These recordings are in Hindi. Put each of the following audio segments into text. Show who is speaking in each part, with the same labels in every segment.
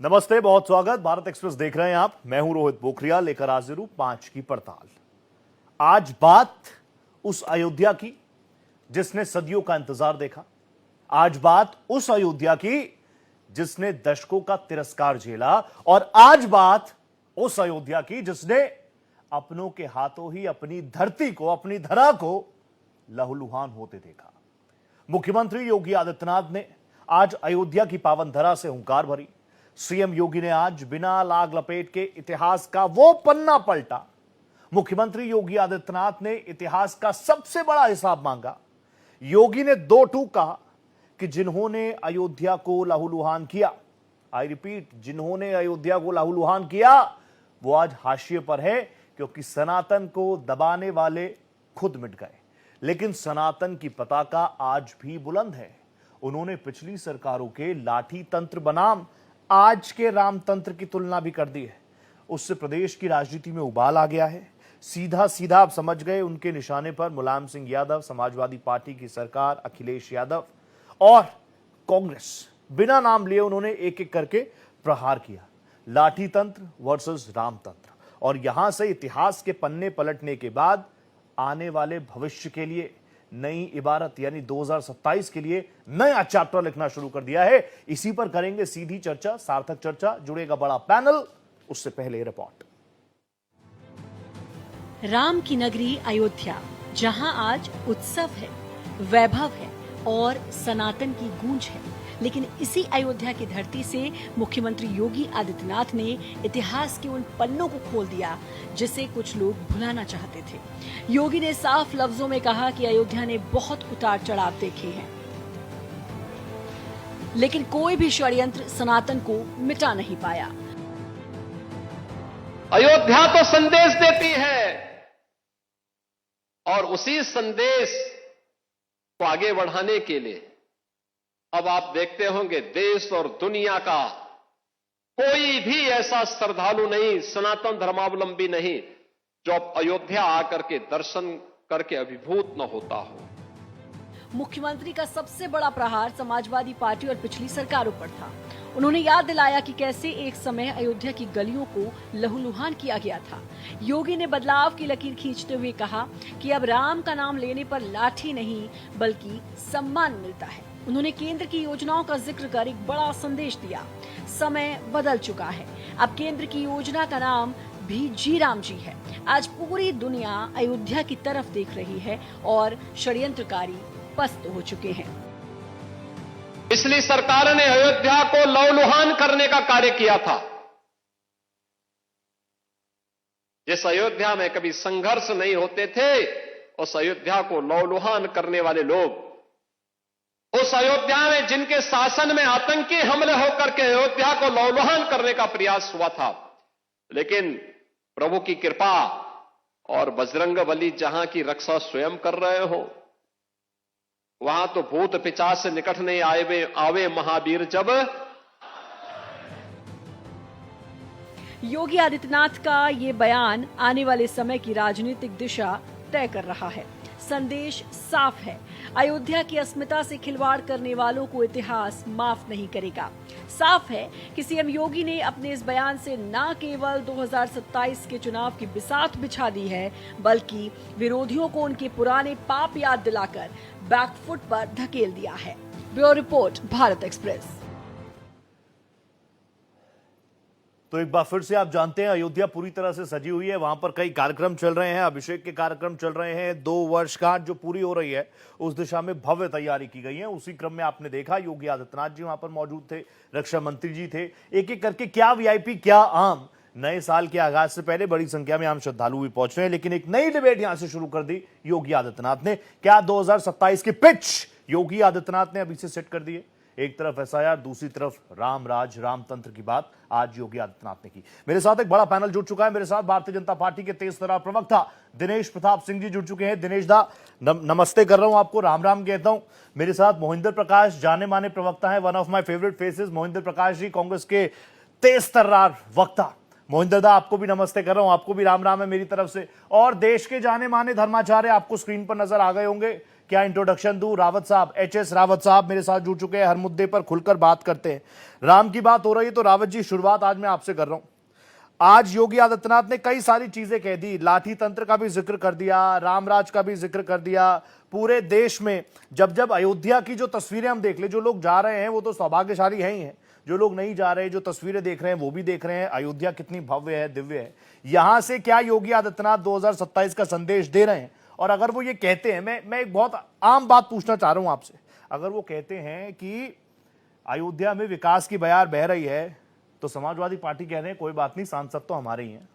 Speaker 1: नमस्ते, बहुत स्वागत। भारत एक्सप्रेस देख रहे हैं आप। मैं हूं रोहित पोखरियाल, लेकर हाजिर हूं 5 की पड़ताल। आज बात उस अयोध्या की जिसने सदियों का इंतजार देखा। आज बात उस अयोध्या की जिसने दशकों का तिरस्कार झेला। और आज बात उस अयोध्या की जिसने अपनों के हाथों ही अपनी धरती को, अपनी धरा को लहूलुहान होते देखा। मुख्यमंत्री योगी आदित्यनाथ ने आज अयोध्या की पावन धरा से हुंकार भरी। सीएम योगी ने आज बिना लाग लपेट के इतिहास का वो पन्ना पलटा। मुख्यमंत्री योगी आदित्यनाथ ने इतिहास का सबसे बड़ा हिसाब मांगा। योगी ने दो टूक कहा कि जिन्होंने अयोध्या को लहूलुहान किया, आई रिपीट, जिन्होंने अयोध्या को लहूलुहान किया वो आज हाशिए पर है, क्योंकि सनातन को दबाने वाले खुद मिट गए। लेकिन सनातन की पताका आज भी बुलंद है। उन्होंने पिछली सरकारों के लाठी तंत्र बनाम आज के रामतंत्र की तुलना भी कर दी है। उससे प्रदेश की राजनीति में उबाल आ गया है। सीधा सीधा आप समझ गए, उनके निशाने पर मुलायम सिंह यादव, समाजवादी पार्टी की सरकार, अखिलेश यादव और कांग्रेस। बिना नाम लिए उन्होंने एक एक करके प्रहार किया। लाठी तंत्र वर्सेस रामतंत्र। और यहां से इतिहास के पन्ने पलटने के बाद आने वाले भविष्य के लिए नई इबारत यानी 2027 के लिए नया चैप्टर लिखना शुरू कर दिया है। इसी पर करेंगे सीधी चर्चा, सार्थक चर्चा। जुड़ेगा बड़ा पैनल। उससे पहले रिपोर्ट।
Speaker 2: राम की नगरी अयोध्या, जहां आज उत्सव है, वैभव है और सनातन की गूंज है। लेकिन इसी अयोध्या की धरती से मुख्यमंत्री योगी आदित्यनाथ ने इतिहास के उन पन्नों को खोल दिया जिसे कुछ लोग भुलाना चाहते थे। योगी ने साफ लफ्जों में कहा कि अयोध्या ने बहुत उतार चढ़ाव देखे हैं, लेकिन कोई भी षड्यंत्र सनातन को मिटा नहीं पाया।
Speaker 3: अयोध्या तो संदेश देती है और उसी संदेश को आगे बढ़ाने के लिए अब आप देखते होंगे देश और दुनिया का कोई भी ऐसा श्रद्धालु नहीं, सनातन धर्मावलंबी नहीं, जो अब अयोध्या आकर के दर्शन करके अभिभूत न होता हो।
Speaker 2: मुख्यमंत्री का सबसे बड़ा प्रहार समाजवादी पार्टी और पिछली सरकारों पर था। उन्होंने याद दिलाया कि कैसे एक समय अयोध्या की गलियों को लहूलुहान किया गया था। योगी ने बदलाव की लकीर खींचते हुए कहा कि अब राम का नाम लेने पर लाठी नहीं बल्कि सम्मान मिलता है। उन्होंने केंद्र की योजनाओं का जिक्र कर एक बड़ा संदेश दिया। समय बदल चुका है, अब केंद्र की योजना का नाम भी जी राम जी है। आज पूरी दुनिया अयोध्या की तरफ देख रही है और षड्यंत्रकारी पस्त हो चुके हैं।
Speaker 3: पिछली सरकार ने अयोध्या को लहूलुहान करने का कार्य किया था। जिस अयोध्या में कभी संघर्ष नहीं होते थे, उस अयोध्या को लहूलुहान करने वाले लोग, उस अयोध्या में जिनके शासन में आतंकी हमले होकर के अयोध्या को लहूलुहान करने का प्रयास हुआ था, लेकिन प्रभु की कृपा और बजरंगबली जहां की रक्षा स्वयं कर रहे हो, वहां तो भूत पिशाच से निकट नहीं आवे महावीर जब।
Speaker 2: योगी आदित्यनाथ का ये बयान आने वाले समय की राजनीतिक दिशा तय कर रहा है। संदेश साफ है, अयोध्या की अस्मिता से खिलवाड़ करने वालों को इतिहास माफ नहीं करेगा। साफ है कि सीएम योगी ने अपने इस बयान से न केवल 2027 के चुनाव की बिसात बिछा दी है, बल्कि विरोधियों को उनके पुराने पाप याद दिलाकर बैकफुट पर धकेल दिया है। Bureau report, Bharat express.
Speaker 1: तो एक बार फिर से आप जानते हैं, अयोध्या पूरी तरह से सजी हुई है। वहां पर कई कार्यक्रम चल रहे हैं, अभिषेक के कार्यक्रम चल रहे हैं। 2 वर्षगांठ जो पूरी हो रही है, उस दिशा में भव्य तैयारी की गई है। उसी क्रम में आपने देखा योगी आदित्यनाथ जी वहां पर मौजूद थे, रक्षा मंत्री जी थे। एक एक करके क्या वीआईपी क्या आम, नए साल के आगाज से पहले बड़ी संख्या में आम श्रद्धालु भी पहुंच रहे हैं। लेकिन एक नई डिबेट यहां से शुरू कर दी योगी आदित्यनाथ ने। क्या 2027 की पिच योगी आदित्यनाथ ने अभी से सेट कर दी है? एक तरफ एसआईआर, दूसरी तरफ राम राज, रामतंत्र की बात आज योगी आदित्यनाथ ने की। मेरे साथ एक बड़ा पैनल जुड़ चुका है। मेरे साथ भारतीय जनता पार्टी के तेज तर्रार प्रवक्ता दिनेश प्रताप सिंह जी जुड़ चुके हैं। दिनेश दा, नमस्ते कर रहा हूं आपको, राम राम कहता हूं। मेरे साथ मोहिंदर प्रकाश, जाने माने प्रवक्ता है, one of my favourite faces Mohinder Prakash ji, Congress के तेज तर्रार वक्ता। मोहिंदर दा, आपको भी नमस्ते कर रहा हूं, आपको भी राम राम है मेरी तरफ से। और देश के जाने माने धर्माचार्य आपको स्क्रीन पर नजर आ गए होंगे। क्या इंट्रोडक्शन दूं। रावत साहब, एचएस रावत साहब मेरे साथ जुड़ चुके हैं, हर मुद्दे पर खुलकर बात करते हैं। राम की बात हो रही है तो रावत जी शुरुआत आज मैं आपसे कर रहा हूं। आज योगी आदित्यनाथ ने कई सारी चीजें कह दी, लाठी तंत्र का भी जिक्र कर दिया, रामराज का भी जिक्र कर दिया। पूरे देश में जब जब अयोध्या की जो तस्वीरें हम देख ले, जो लोग जा रहे हैं वो तो सौभाग्यशाली हैं ही हैं, जो लोग नहीं जा रहे, जो तस्वीरें देख रहे हैं वो भी देख रहे हैं अयोध्या कितनी भव्य है, दिव्य है। यहां से क्या योगी आदित्यनाथ 2027 का संदेश दे रहे हैं? और अगर वो ये कहते हैं, मैं एक बहुत आम बात पूछना चाह रहा हूं आपसे, अगर वो कहते हैं कि अयोध्या में विकास की बयार बह रही है, तो समाजवादी पार्टी कह रहे हैं कोई बात नहीं, सांसद तो हमारे ही हैं।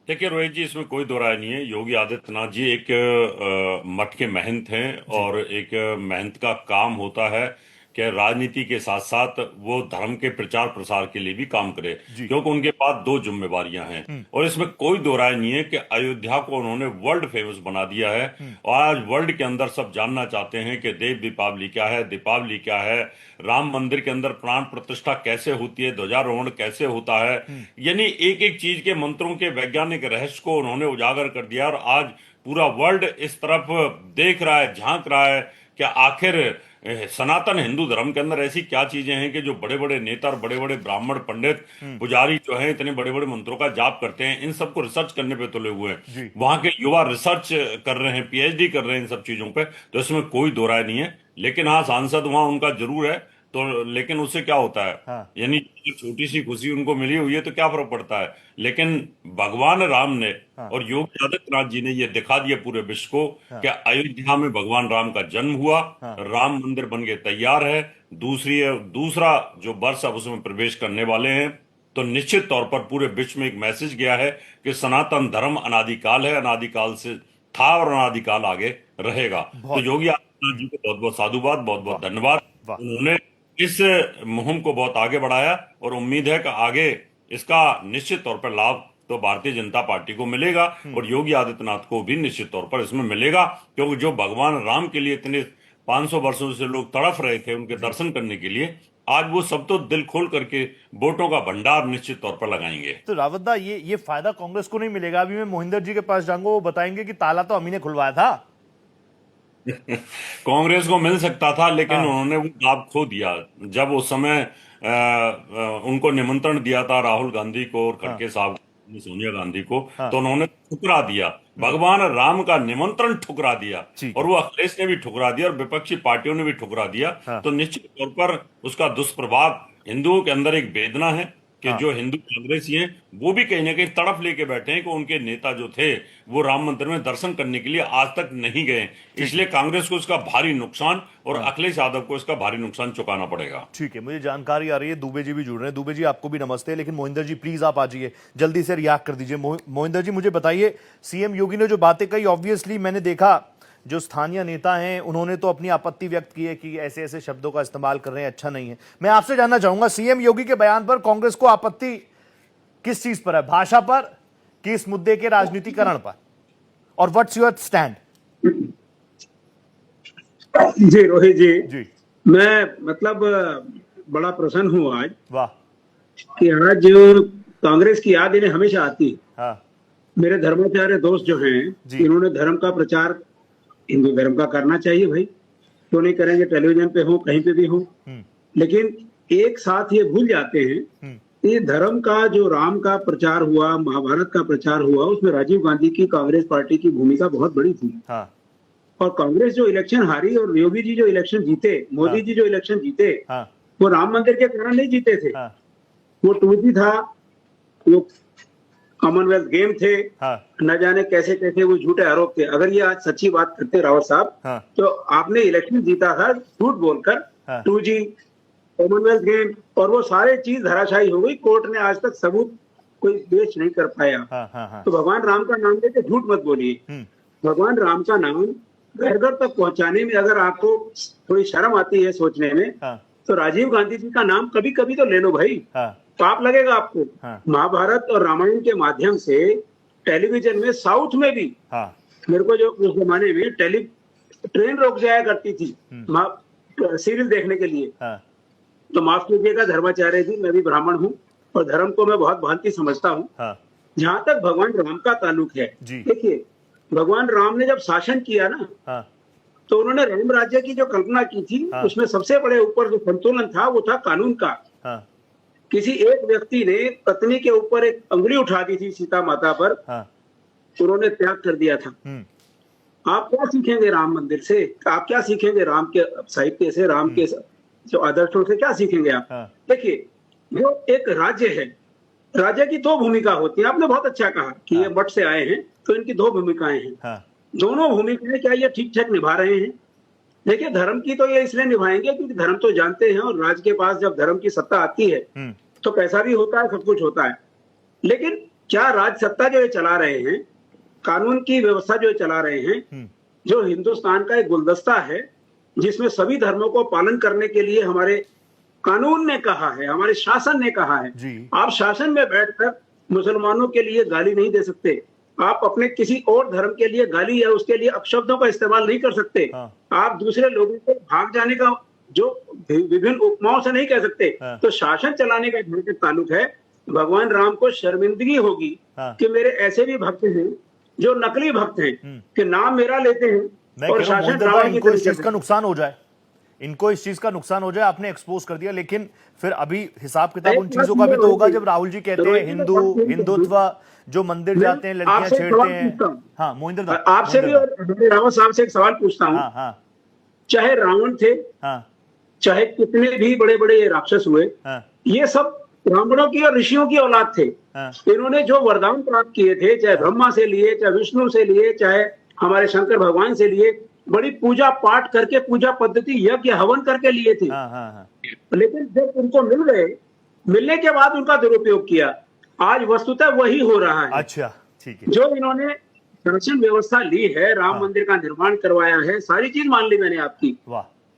Speaker 4: देखिए रोहित जी, इसमें कोई दो राय नहीं है। योगी आदित्यनाथ जी एक मठ के महंत हैं और एक महंत का काम होता है कि राजनीति के साथ साथ वो धर्म के प्रचार प्रसार के लिए भी काम करे, क्योंकि उनके पास दो जिम्मेवारियां हैं। और इसमें कोई दो राय नहीं है कि अयोध्या को उन्होंने वर्ल्ड फेमस बना दिया है और आज वर्ल्ड के अंदर सब जानना चाहते हैं कि देव दीपावली क्या है, दीपावली क्या है, राम मंदिर के अंदर प्राण प्रतिष्ठा कैसे होती है, ध्वजारोहण कैसे होता है। यानी एक एक चीज के मंत्रों के वैज्ञानिक रहस्य को उन्होंने उजागर कर दिया और आज पूरा वर्ल्ड इस तरफ देख रहा है, झांक रहा है कि आखिर सनातन हिंदू धर्म के अंदर ऐसी क्या चीजें हैं कि जो बड़े बड़े नेता और बड़े बड़े ब्राह्मण पंडित पुजारी जो हैं इतने बड़े बड़े मंत्रों का जाप करते हैं, इन सबको रिसर्च करने पे तुले हुए हैं। वहां के युवा रिसर्च कर रहे हैं, पीएचडी कर रहे हैं इन सब चीजों पे, तो इसमें कोई दो राय नहीं है। लेकिन हाँ, सांसद वहां उनका जरूर है, तो लेकिन उससे क्या होता है,
Speaker 1: हाँ।
Speaker 4: यानी छोटी सी खुशी उनको मिली हुई है तो क्या फर्क पड़ता है। लेकिन भगवान राम ने और योगी आदित्यनाथ जी ने ये दिखा दिया पूरे विश्व को कि अयोध्या में भगवान राम का जन्म हुआ, राम मंदिर बन के तैयार है, दूसरा जो वर्ष अब उसमें प्रवेश करने वाले हैं। तो निश्चित तौर पर पूरे विश्व में एक मैसेज गया है कि सनातन धर्म अनादिकाल है, अनादिकाल से था और अनादिकाल आगे रहेगा। तो योगी आदित्यनाथ जी को बहुत बहुत साधुवाद, बहुत बहुत धन्यवाद। उन्होंने इस मुहिम को बहुत आगे बढ़ाया और उम्मीद है कि आगे इसका निश्चित तौर पर लाभ तो भारतीय जनता पार्टी को मिलेगा और योगी आदित्यनाथ को भी निश्चित तौर पर इसमें मिलेगा, क्योंकि जो भगवान राम के लिए इतने 500 वर्षों से लोग तड़फ रहे थे उनके दर्शन करने के लिए, आज वो सब तो दिल खोल करके वोटों का भंडार निश्चित तौर पर लगाएंगे।
Speaker 1: तो रावत दा, ये फायदा कांग्रेस को नहीं मिलेगा। अभी मैं मोहिंदर जी के पास जाऊंगा, वो बताएंगे कि ताला तो अमी ने खुलवाया था।
Speaker 4: कांग्रेस को मिल सकता था, लेकिन उन्होंने वो लाभ खो दिया। जब उस समय उनको निमंत्रण दिया था राहुल गांधी को और खड़गे साहब सोनिया गांधी को, तो उन्होंने ठुकरा दिया, भगवान राम का निमंत्रण ठुकरा दिया और वो अखिलेश ने भी ठुकरा दिया और विपक्षी पार्टियों ने भी ठुकरा दिया। तो निश्चित तौर पर उसका दुष्प्रभाव हिंदुओं के अंदर एक वेदना है कि जो हिंदू कांग्रेसी हैं वो भी कहीं ना कहीं तड़फ लेके बैठे हैं कि उनके नेता जो थे वो राम मंदिर में दर्शन करने के लिए आज तक नहीं गए। इसलिए कांग्रेस को इसका भारी नुकसान और अखिलेश यादव को इसका भारी नुकसान चुकाना पड़ेगा।
Speaker 1: ठीक है, मुझे जानकारी आ रही है, दुबे जी भी जुड़ रहे हैं। दुबे जी, आपको भी नमस्ते। लेकिन मोहिंदर जी प्लीज आप आ जाइए, जल्दी से रिएक्ट कर दीजिए। मोहिंदर जी, मुझे बताइए, सीएम योगी ने जो बातें कही, ऑब्वियसली मैंने देखा जो स्थानीय नेता हैं उन्होंने तो अपनी आपत्ति व्यक्त की है कि ऐसे ऐसे शब्दों का इस्तेमाल कर रहे हैं, अच्छा नहीं है। मैं आपसे जानना चाहूंगा, सीएम योगी के बयान पर कांग्रेस को आपत्ति किस चीज पर है, भाषा पर कि इस मुद्दे के राजनीतिकरण पर, और व्हाट्स योर स्टैंड?
Speaker 5: जी रोहित
Speaker 1: जी,
Speaker 5: मैं मतलब बड़ा प्रसन्न हूँ आज।
Speaker 1: वाह।
Speaker 5: कि आज जो कांग्रेस की याद इन्हें हमेशा आती है।
Speaker 1: हाँ,
Speaker 5: मेरे धर्माचार्य दोस्त जो हैं, इन्होंने धर्म का प्रचार हिंदू धर्म का करना चाहिए भाई, क्यों नहीं करेंगे, टेलीविजन पे हो, कहीं पे भी हो। लेकिन एक साथ ये भूल जाते हैं, ये धर्म का जो राम का प्रचार हुआ, महाभारत का प्रचार हुआ, उसमें राजीव गांधी की कांग्रेस पार्टी की भूमिका बहुत बड़ी थी।
Speaker 1: हाँ,
Speaker 5: और कांग्रेस जो इलेक्शन हारी और योगी जी जो इलेक्शन जीते, मोदी जी जो इलेक्शन जीते,
Speaker 1: हाँ,
Speaker 5: वो राम मंदिर के कारण नहीं जीते थे।
Speaker 1: हाँ,
Speaker 5: वो 2G था, वो कॉमनवेल्थ गेम थे,
Speaker 1: हाँ,
Speaker 5: न जाने कैसे कैसे वो झूठे आरोप थे। अगर ये आज सच्ची बात करते रावत साहब,
Speaker 1: हाँ,
Speaker 5: तो आपने इलेक्शन जीता था झूठ बोलकर,
Speaker 1: हाँ,
Speaker 5: 2G, कॉमनवेल्थ गेम, और वो सारे चीज धराशायी हो गई। कोर्ट ने आज तक सबूत कोई पेश नहीं कर पाया।
Speaker 1: हाँ, हाँ, हाँ,
Speaker 5: तो भगवान राम का नाम लेके झूठ मत बोलिए। भगवान राम का नाम घर घर तक पहुंचाने में अगर आपको थोड़ी शर्म आती है सोचने में,
Speaker 1: हाँ,
Speaker 5: तो राजीव गांधी जी का नाम कभी कभी तो ले लो भाई,
Speaker 1: हाँ,
Speaker 5: पाप लगेगा आपको।
Speaker 1: हाँ,
Speaker 5: महाभारत और रामायण के माध्यम से टेलीविजन में, साउथ में भी,
Speaker 1: हाँ,
Speaker 5: मेरे को जो उस जमाने में ट्रेन रोक जाया करती थी सीरियल देखने के लिए।
Speaker 1: हाँ,
Speaker 5: तो माफ कीजिएगा धर्माचार्य जी, मैं भी ब्राह्मण हूँ और धर्म को मैं बहुत भांति समझता हूँ।
Speaker 1: हाँ,
Speaker 5: जहां तक भगवान राम का ताल्लुक है,
Speaker 1: जी।
Speaker 5: देखिए भगवान राम ने जब शासन किया ना,
Speaker 1: हाँ,
Speaker 5: तो उन्होंने राम राज्य की जो कल्पना की थी, उसमें सबसे बड़े ऊपर जो संतुलन था वो था कानून का। किसी एक व्यक्ति ने पत्नी के ऊपर एक अंगुली उठा दी थी सीता माता पर, उन्होंने त्याग कर दिया था। आप क्या सीखेंगे राम मंदिर से? आप क्या सीखेंगे राम के साहित्य से, राम के जो आदर्शों से क्या सीखेंगे आप? देखिए, जो एक राज्य है, राज्य की दो भूमिका होती है। आपने बहुत अच्छा कहा कि ये मठ से आए हैं तो इनकी दो भूमिकाएं हैं। दोनों भूमिकाएं क्या ये ठीक ठाक निभा रहे हैं? देखिए, धर्म की तो ये इसलिए निभाएंगे क्योंकि धर्म तो जानते हैं, और राज्य के पास जब धर्म की सत्ता आती है तो पैसा भी होता है, सब कुछ होता है। लेकिन क्या राज सत्ता जो ये चला रहे हैं, कानून की व्यवस्था जो चला रहे हैं, जो हिंदुस्तान का एक गुलदस्ता है जिसमें सभी धर्मों को पालन करने के लिए हमारे कानून ने कहा है, हमारे शासन ने कहा है। आप शासन में बैठकर मुसलमानों के लिए गाली नहीं दे सकते, आप अपने किसी और धर्म के लिए गाली या उसके लिए अपशब्दों का इस्तेमाल नहीं कर सकते। आप दूसरे लोगों को भाग जाने का जो विभिन्न उपमाओं से नहीं कह सकते। तो शासन चलाने का जहां तक ताल्लुक है, भगवान राम को शर्मिंदगी होगी कि मेरे ऐसे भी भक्त हैं जो नकली भक्त हैं कि नाम मेरा लेते हैं और शासन
Speaker 1: इनको इस चीज का नुकसान हो जाए, इनको इस चीज का नुकसान हो जाए। आपने एक्सपोज कर दिया, लेकिन फिर अभी हिसाब किताब उन चीजों का भी तो होगा जब राहुल जी कहते हैं हिंदुत्व, जो मंदिर जाते हैं लड़कियां छेड़ते हैं। हाँ मोहिंदर दा,
Speaker 5: आपसे भी और रावण साहब से एक सवाल पूछता हूँ। चाहे रावण थे, चाहे कितने भी बड़े बड़े राक्षस हुए, ये सब ब्राह्मणों की और ऋषियों की औलाद थे। इन्होंने जो वरदान प्राप्त किए थे, चाहे ब्रह्मा से लिए, चाहे विष्णु से लिए, चाहे हमारे शंकर भगवान से लिए, बड़ी पूजा पाठ करके, पूजा पद्धति, यज्ञ हवन करके लिए थे। लेकिन जब उनको मिल गए, मिलने के बाद उनका दुरुपयोग किया। आज वस्तुतः वही हो रहा है।
Speaker 1: अच्छा, ठीक है।
Speaker 5: जो इन्होंने शासन व्यवस्था ली है, राम मंदिर का निर्माण करवाया है, सारी चीज मान ली मैंने आपकी।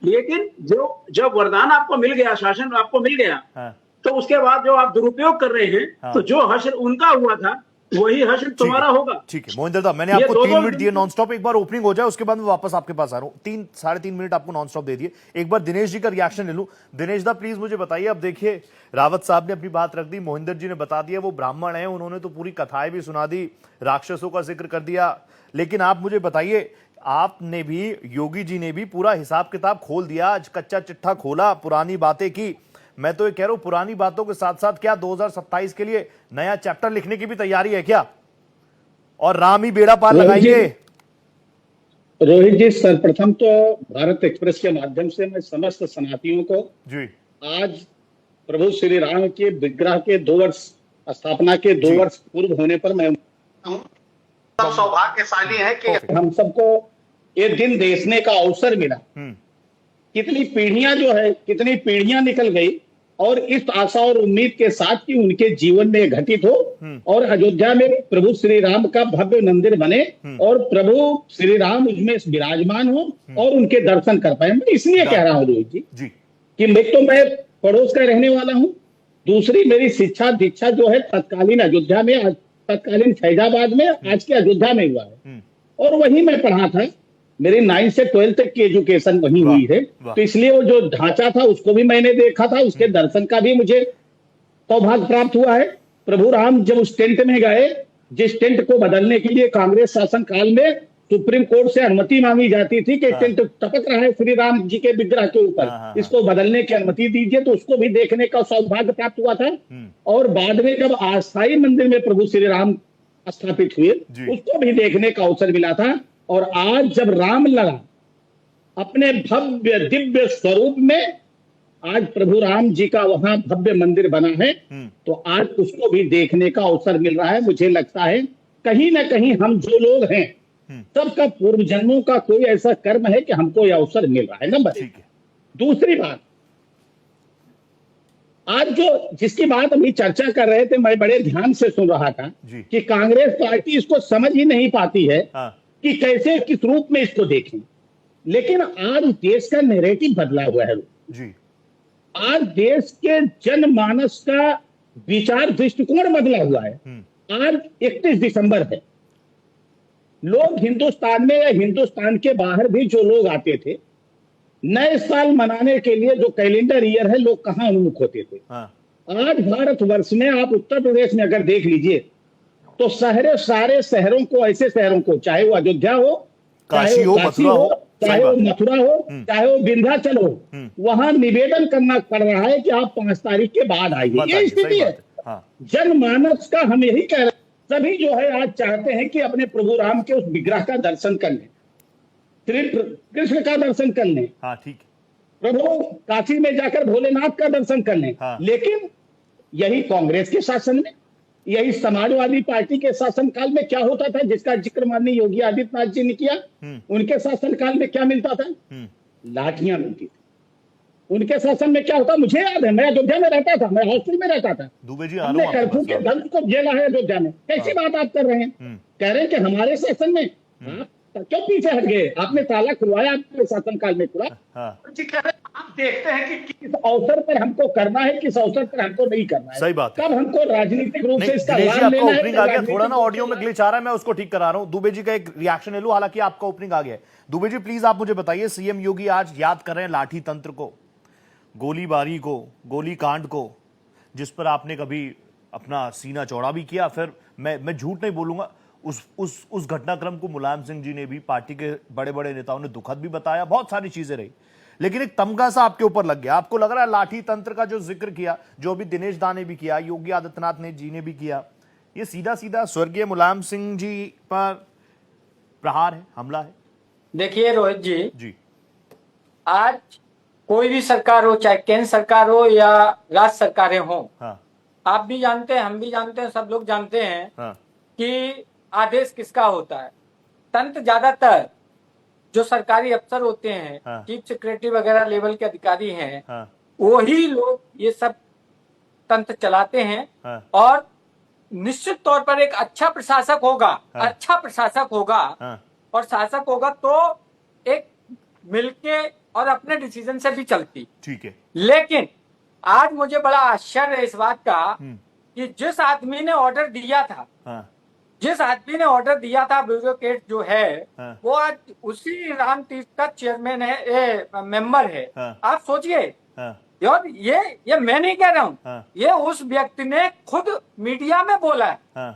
Speaker 5: लेकिन जो जब वरदान आपको मिल गया, शासन आपको मिल गया, तो उसके बाद जो आप दुरुपयोग कर रहे हैं, तो जो हश्र उनका हुआ था वही हश्र तुम्हारा होगा।
Speaker 1: ठीक है मोहिंदर दा, मैंने आपको 3 मिनट दिए नॉनस्टॉप। एक बार ओपनिंग हो जाए उसके बाद मैं वापस आपके पास आ रहा हूँ। 3-3.5 मिनट आपको नॉनस्टॉप दे दिए। एक बार दिनेश जी का रिएक्शन ले लूं। दिनेश दा प्लीज मुझे बताइए। अब देखिए, रावत साहब ने अपनी बात रख दी, मोहिंदर जी ने बता दिया वो ब्राह्मण है, उन्होंने तो पूरी कथाएं भी सुना दी, राक्षसों का जिक्र कर दिया। लेकिन आप मुझे बताइए, आपने भी, योगी जी ने भी पूरा हिसाब किताब खोल दिया, आज कच्चा चिट्ठा खोला, पुरानी बातें की। मैं तो ये कह रहा हूं, पुरानी बातों के साथ साथ क्या 2027 के लिए नया चैप्टर लिखने की भी तैयारी है क्या? और राम ही बेड़ा पार लगाएंगे?
Speaker 6: रोहित जी, सर्वप्रथम तो भारत एक्सप्रेस के माध्यम से मैं समस्त सनातियों को
Speaker 1: जी
Speaker 6: आज प्रभु श्री राम के विग्रह के 2 वर्ष स्थापना के 2 वर्ष पूर्व होने पर मैं सौभाग्यशाली है कि हम सबको ये दिन देखने का अवसर मिला। कितनी पीढ़ियां जो है, कितनी पीढ़ियां निकल गई, और इस आशा और उम्मीद के साथ कि उनके जीवन में घटित हो और अयोध्या में प्रभु श्री राम का भव्य मंदिर बने और प्रभु श्री राम उसमें विराजमान हो और उनके दर्शन कर पाए। मैं इसलिए कह रहा हूँ रोहित जी कि मैं पड़ोस का रहने वाला हूँ। दूसरी मेरी शिक्षा दीक्षा जो है तत्कालीन अयोध्या में, तत्कालीन फैजाबाद में, आज के अयोध्या में हुआ है, और वहीं मैं पढ़ा था। मेरी 9 से 12 तक की एजुकेशन वहीं हुई है, तो इसलिए वो जो ढांचा था उसको भी मैंने देखा था, उसके दर्शन का भी मुझे सौभाग्य प्राप्त हुआ है। प्रभु राम जब उस टेंट में गए, जिस टेंट को बदलने के लिए कांग्रेस शासन काल में सुप्रीम कोर्ट से अनुमति मांगी जाती थी कि टेंट टपक रहा है श्री राम जी के विग्रह के ऊपर, इसको बदलने की अनुमति दीजिए, तो उसको भी देखने का सौभाग्य प्राप्त हुआ था। और बाद में जब अस्थायी मंदिर में प्रभु श्री राम स्थापित हुए, उसको भी देखने का अवसर मिला था। और आज जब राम लला अपने भव्य दिव्य स्वरूप में, आज प्रभु राम जी का वहां भव्य मंदिर बना है, तो आज उसको भी देखने का अवसर मिल रहा है। मुझे लगता है कहीं ना कहीं हम जो लोग हैं, सबका पूर्व जन्मों का कोई ऐसा कर्म है कि हमको यह अवसर मिल रहा है। नंबर 1। दूसरी बात, आज जो जिसकी बात अभी चर्चा कर रहे थे, मैं बड़े ध्यान से सुन रहा था कि कांग्रेस पार्टी इसको समझ ही नहीं पाती है कि कैसे, किस रूप में इसको देखें। लेकिन आज देश का नैरेटिव बदला हुआ है जी। आज देश के जनमानस का विचार दृष्टिकोण बदला हुआ है। आज 31 दिसंबर है। लोग हिंदुस्तान में या हिंदुस्तान के बाहर भी जो लोग आते थे, नए साल मनाने के लिए जो कैलेंडर ईयर है, लोग कहां उन्मुख होते थे। आज भारतवर्ष में आप उत्तर प्रदेश में अगर देख लीजिए तो सारे शहरों को, ऐसे शहरों को, चाहे वो अयोध्या हो,
Speaker 1: काशी हो,
Speaker 6: चाहे वो मथुरा हो, चाहे वो विंध्याचल हो, वहां निवेदन करना पड़ रहा है कि आप 5 तारीख के बाद आइए। ये स्थिति है। जनमानस का हम यही कह रहे हैं, सभी जो है आज चाहते हैं कि अपने प्रभु राम के उस विग्रह का दर्शन कर लें, श्री कृष्ण का दर्शन कर लें,
Speaker 1: ठीक,
Speaker 6: प्रभु काशी में जाकर भोलेनाथ का दर्शन कर लें। लेकिन यही कांग्रेस के शासन में, यही समाजवादी पार्टी के शासनकाल में क्या होता था, जिसका जिक्र माननीय योगी आदित्यनाथ जी ने किया। उनके शासनकाल में क्या मिलता था? लाठियां मिलती थी। उनके शासन में क्या होता, मुझे याद है, मैं अयोध्या में रहता था, मैं हॉस्टल में रहता था।
Speaker 1: दुबे जी,
Speaker 6: हमने कर्फ्यू के दंड को झेला है अयोध्या में। कैसी बात आप कर रहे हैं? कह रहे हैं कि हमारे शासन में क्यों पीछे हट गए? आपने ताला खुलवाया, आपके शासनकाल में खुला। जी कह रहे हैं, आप देखते हैं कि किस अवसर पर हमको करना है, किस अवसर पर हमको नहीं करना है।
Speaker 1: सही बात है।
Speaker 6: कब हमको राजनीतिक रूप से इसका
Speaker 1: दिनेश जी,
Speaker 6: लाभ
Speaker 1: आपका
Speaker 6: लेना
Speaker 1: ओपनिंग आ गया,
Speaker 6: है।
Speaker 1: थोड़ा ना ऑडियो में ग्लिच आ रहा है, मैं उसको ठीक करा रहा हूं। दुबे जी का एक रिएक्शन ले लूं, हालांकि आपका ओपनिंग आ गया है। दुबे जी प्लीज आप मुझे बताइए, सीएम योगी आज याद कर रहे हैं लाठी तंत्र को, गोलीबारी को, गोली कांड को, जिस पर आपने कभी अपना सीना चौड़ा भी किया। फिर मैं झूठ नहीं बोलूंगा, उस घटनाक्रम को मुलायम सिंह जी ने भी, पार्टी के बड़े बड़े नेताओं ने दुखद भी बताया, बहुत सारी चीजें रही, लेकिन एक तमगा सा आपके ऊपर लग गया। आपको लग रहा है लाठी तंत्र का जो जिक्र किया, जो भी दिनेश दा ने भी किया, योगी आदित्यनाथ जी ने भी किया, ये सीधा सीधा स्वर्गीय मुलायम सिंह जी पर प्रहार है, हमला है?
Speaker 7: देखिए रोहित जी, आज कोई भी सरकार हो, चाहे केंद्र सरकार हो या राज्य सरकारें हो, आप भी जानते हैं, हम भी जानते हैं, सब लोग जानते हैं कि आदेश किसका होता है। तंत्र ज्यादातर जो सरकारी अफसर होते हैं, चीफ सेक्रेटरी वगैरह लेवल के अधिकारी हैं, वही लोग ये सब तंत्र चलाते हैं। और निश्चित तौर पर एक अच्छा प्रशासक होगा, अच्छा प्रशासक होगा और शासक होगा तो एक मिलके और अपने डिसीजन से भी चलती। ठीक है। लेकिन आज मुझे बड़ा आश्चर्य है इस बात का कि जिस आदमी ने ऑर्डर दिया था, जिस आदमी ने ऑर्डर दिया था, ब्यूरोक्रेट जो है, वो आज उसी राम तीर्थ का चेयरमैन है, मेंबर है। आप सोचिए यार, ये मैं नहीं कह रहा हूँ, ये उस व्यक्ति ने खुद मीडिया में बोला है।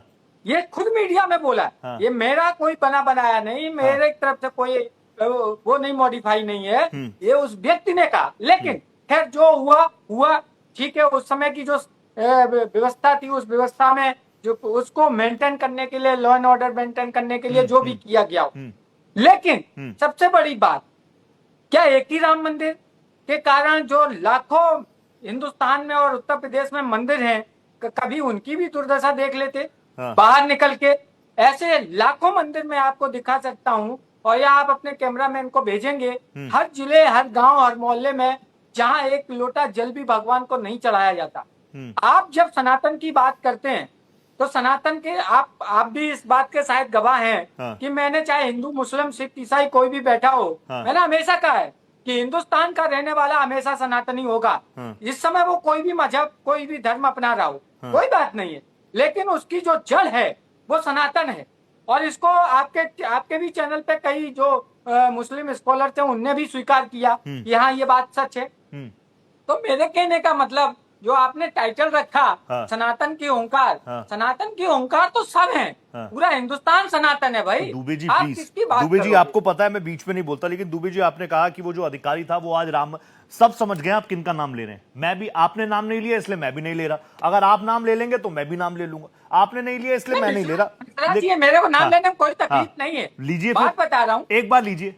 Speaker 7: ये खुद मीडिया में बोला है। ये मेरा कोई बना बनाया नहीं, मेरे तरफ से कोई वो नहीं, मॉडिफाई नहीं है, ये उस व्यक्ति ने कहा। लेकिन खैर जो हुआ ठीक है। उस समय की जो व्यवस्था थी, उस व्यवस्था में जो उसको मेंटेन करने के लिए, लॉ एंड ऑर्डर मेंटेन करने के लिए जो भी किया गया, लेकिन सबसे बड़ी बात, क्या एक ही राम मंदिर के कारण जो लाखों हिंदुस्तान में और उत्तर प्रदेश में मंदिर हैं, कभी उनकी भी दुर्दशा देख लेते बाहर निकल के। ऐसे लाखों मंदिर मैं आपको दिखा सकता हूं, और या आप अपने कैमरामैन को भेजेंगे, हर जिले, हर गांव, हर मोहल्ले में जहां एक लोटा जल भी भगवान को नहीं चढ़ाया जाता। आप जब सनातन की बात करते हैं तो सनातन के आप भी इस बात के शायद गवाह हैं कि मैंने, चाहे हिंदू, मुस्लिम, सिख, ईसाई कोई भी बैठा हो, मैंने हमेशा कहा है कि हिंदुस्तान का रहने वाला हमेशा सनातनी होगा। इस समय वो कोई भी मजहब, कोई भी धर्म अपना रहा हो, कोई बात नहीं है, लेकिन उसकी जो जड़ है वो सनातन है। और इसको आपके भी चैनल पे कई जो मुस्लिम स्कॉलर थे उनने भी स्वीकार किया कि हाँ ये बात सच है। तो मेरे कहने का मतलब, जो आपने टाइटल रखा सनातन की ओंकार, सनातन की ओंकार तो सब है, पूरा हिंदुस्तान सनातन है भाई।
Speaker 1: दुबे जी
Speaker 7: आप
Speaker 1: प्लीज,
Speaker 7: किसकी बात
Speaker 1: दुबे जी
Speaker 7: करोगे?
Speaker 1: आपको पता है मैं बीच में नहीं बोलता, लेकिन दुबे जी आपने कहा कि वो जो अधिकारी था वो आज राम, सब समझ गए आप किनका नाम ले रहे हैं। मैं भी, आपने नाम नहीं लिया इसलिए मैं भी नहीं ले रहा, अगर आप नाम ले लेंगे तो मैं भी नाम ले लूंगा, आपने नहीं लिया इसलिए मैं नहीं ले रहा।
Speaker 7: मेरे को नाम लेने में कोई तकलीफ नहीं है,
Speaker 1: लीजिए,
Speaker 7: बात बता रहा हूँ,
Speaker 1: एक बार लीजिए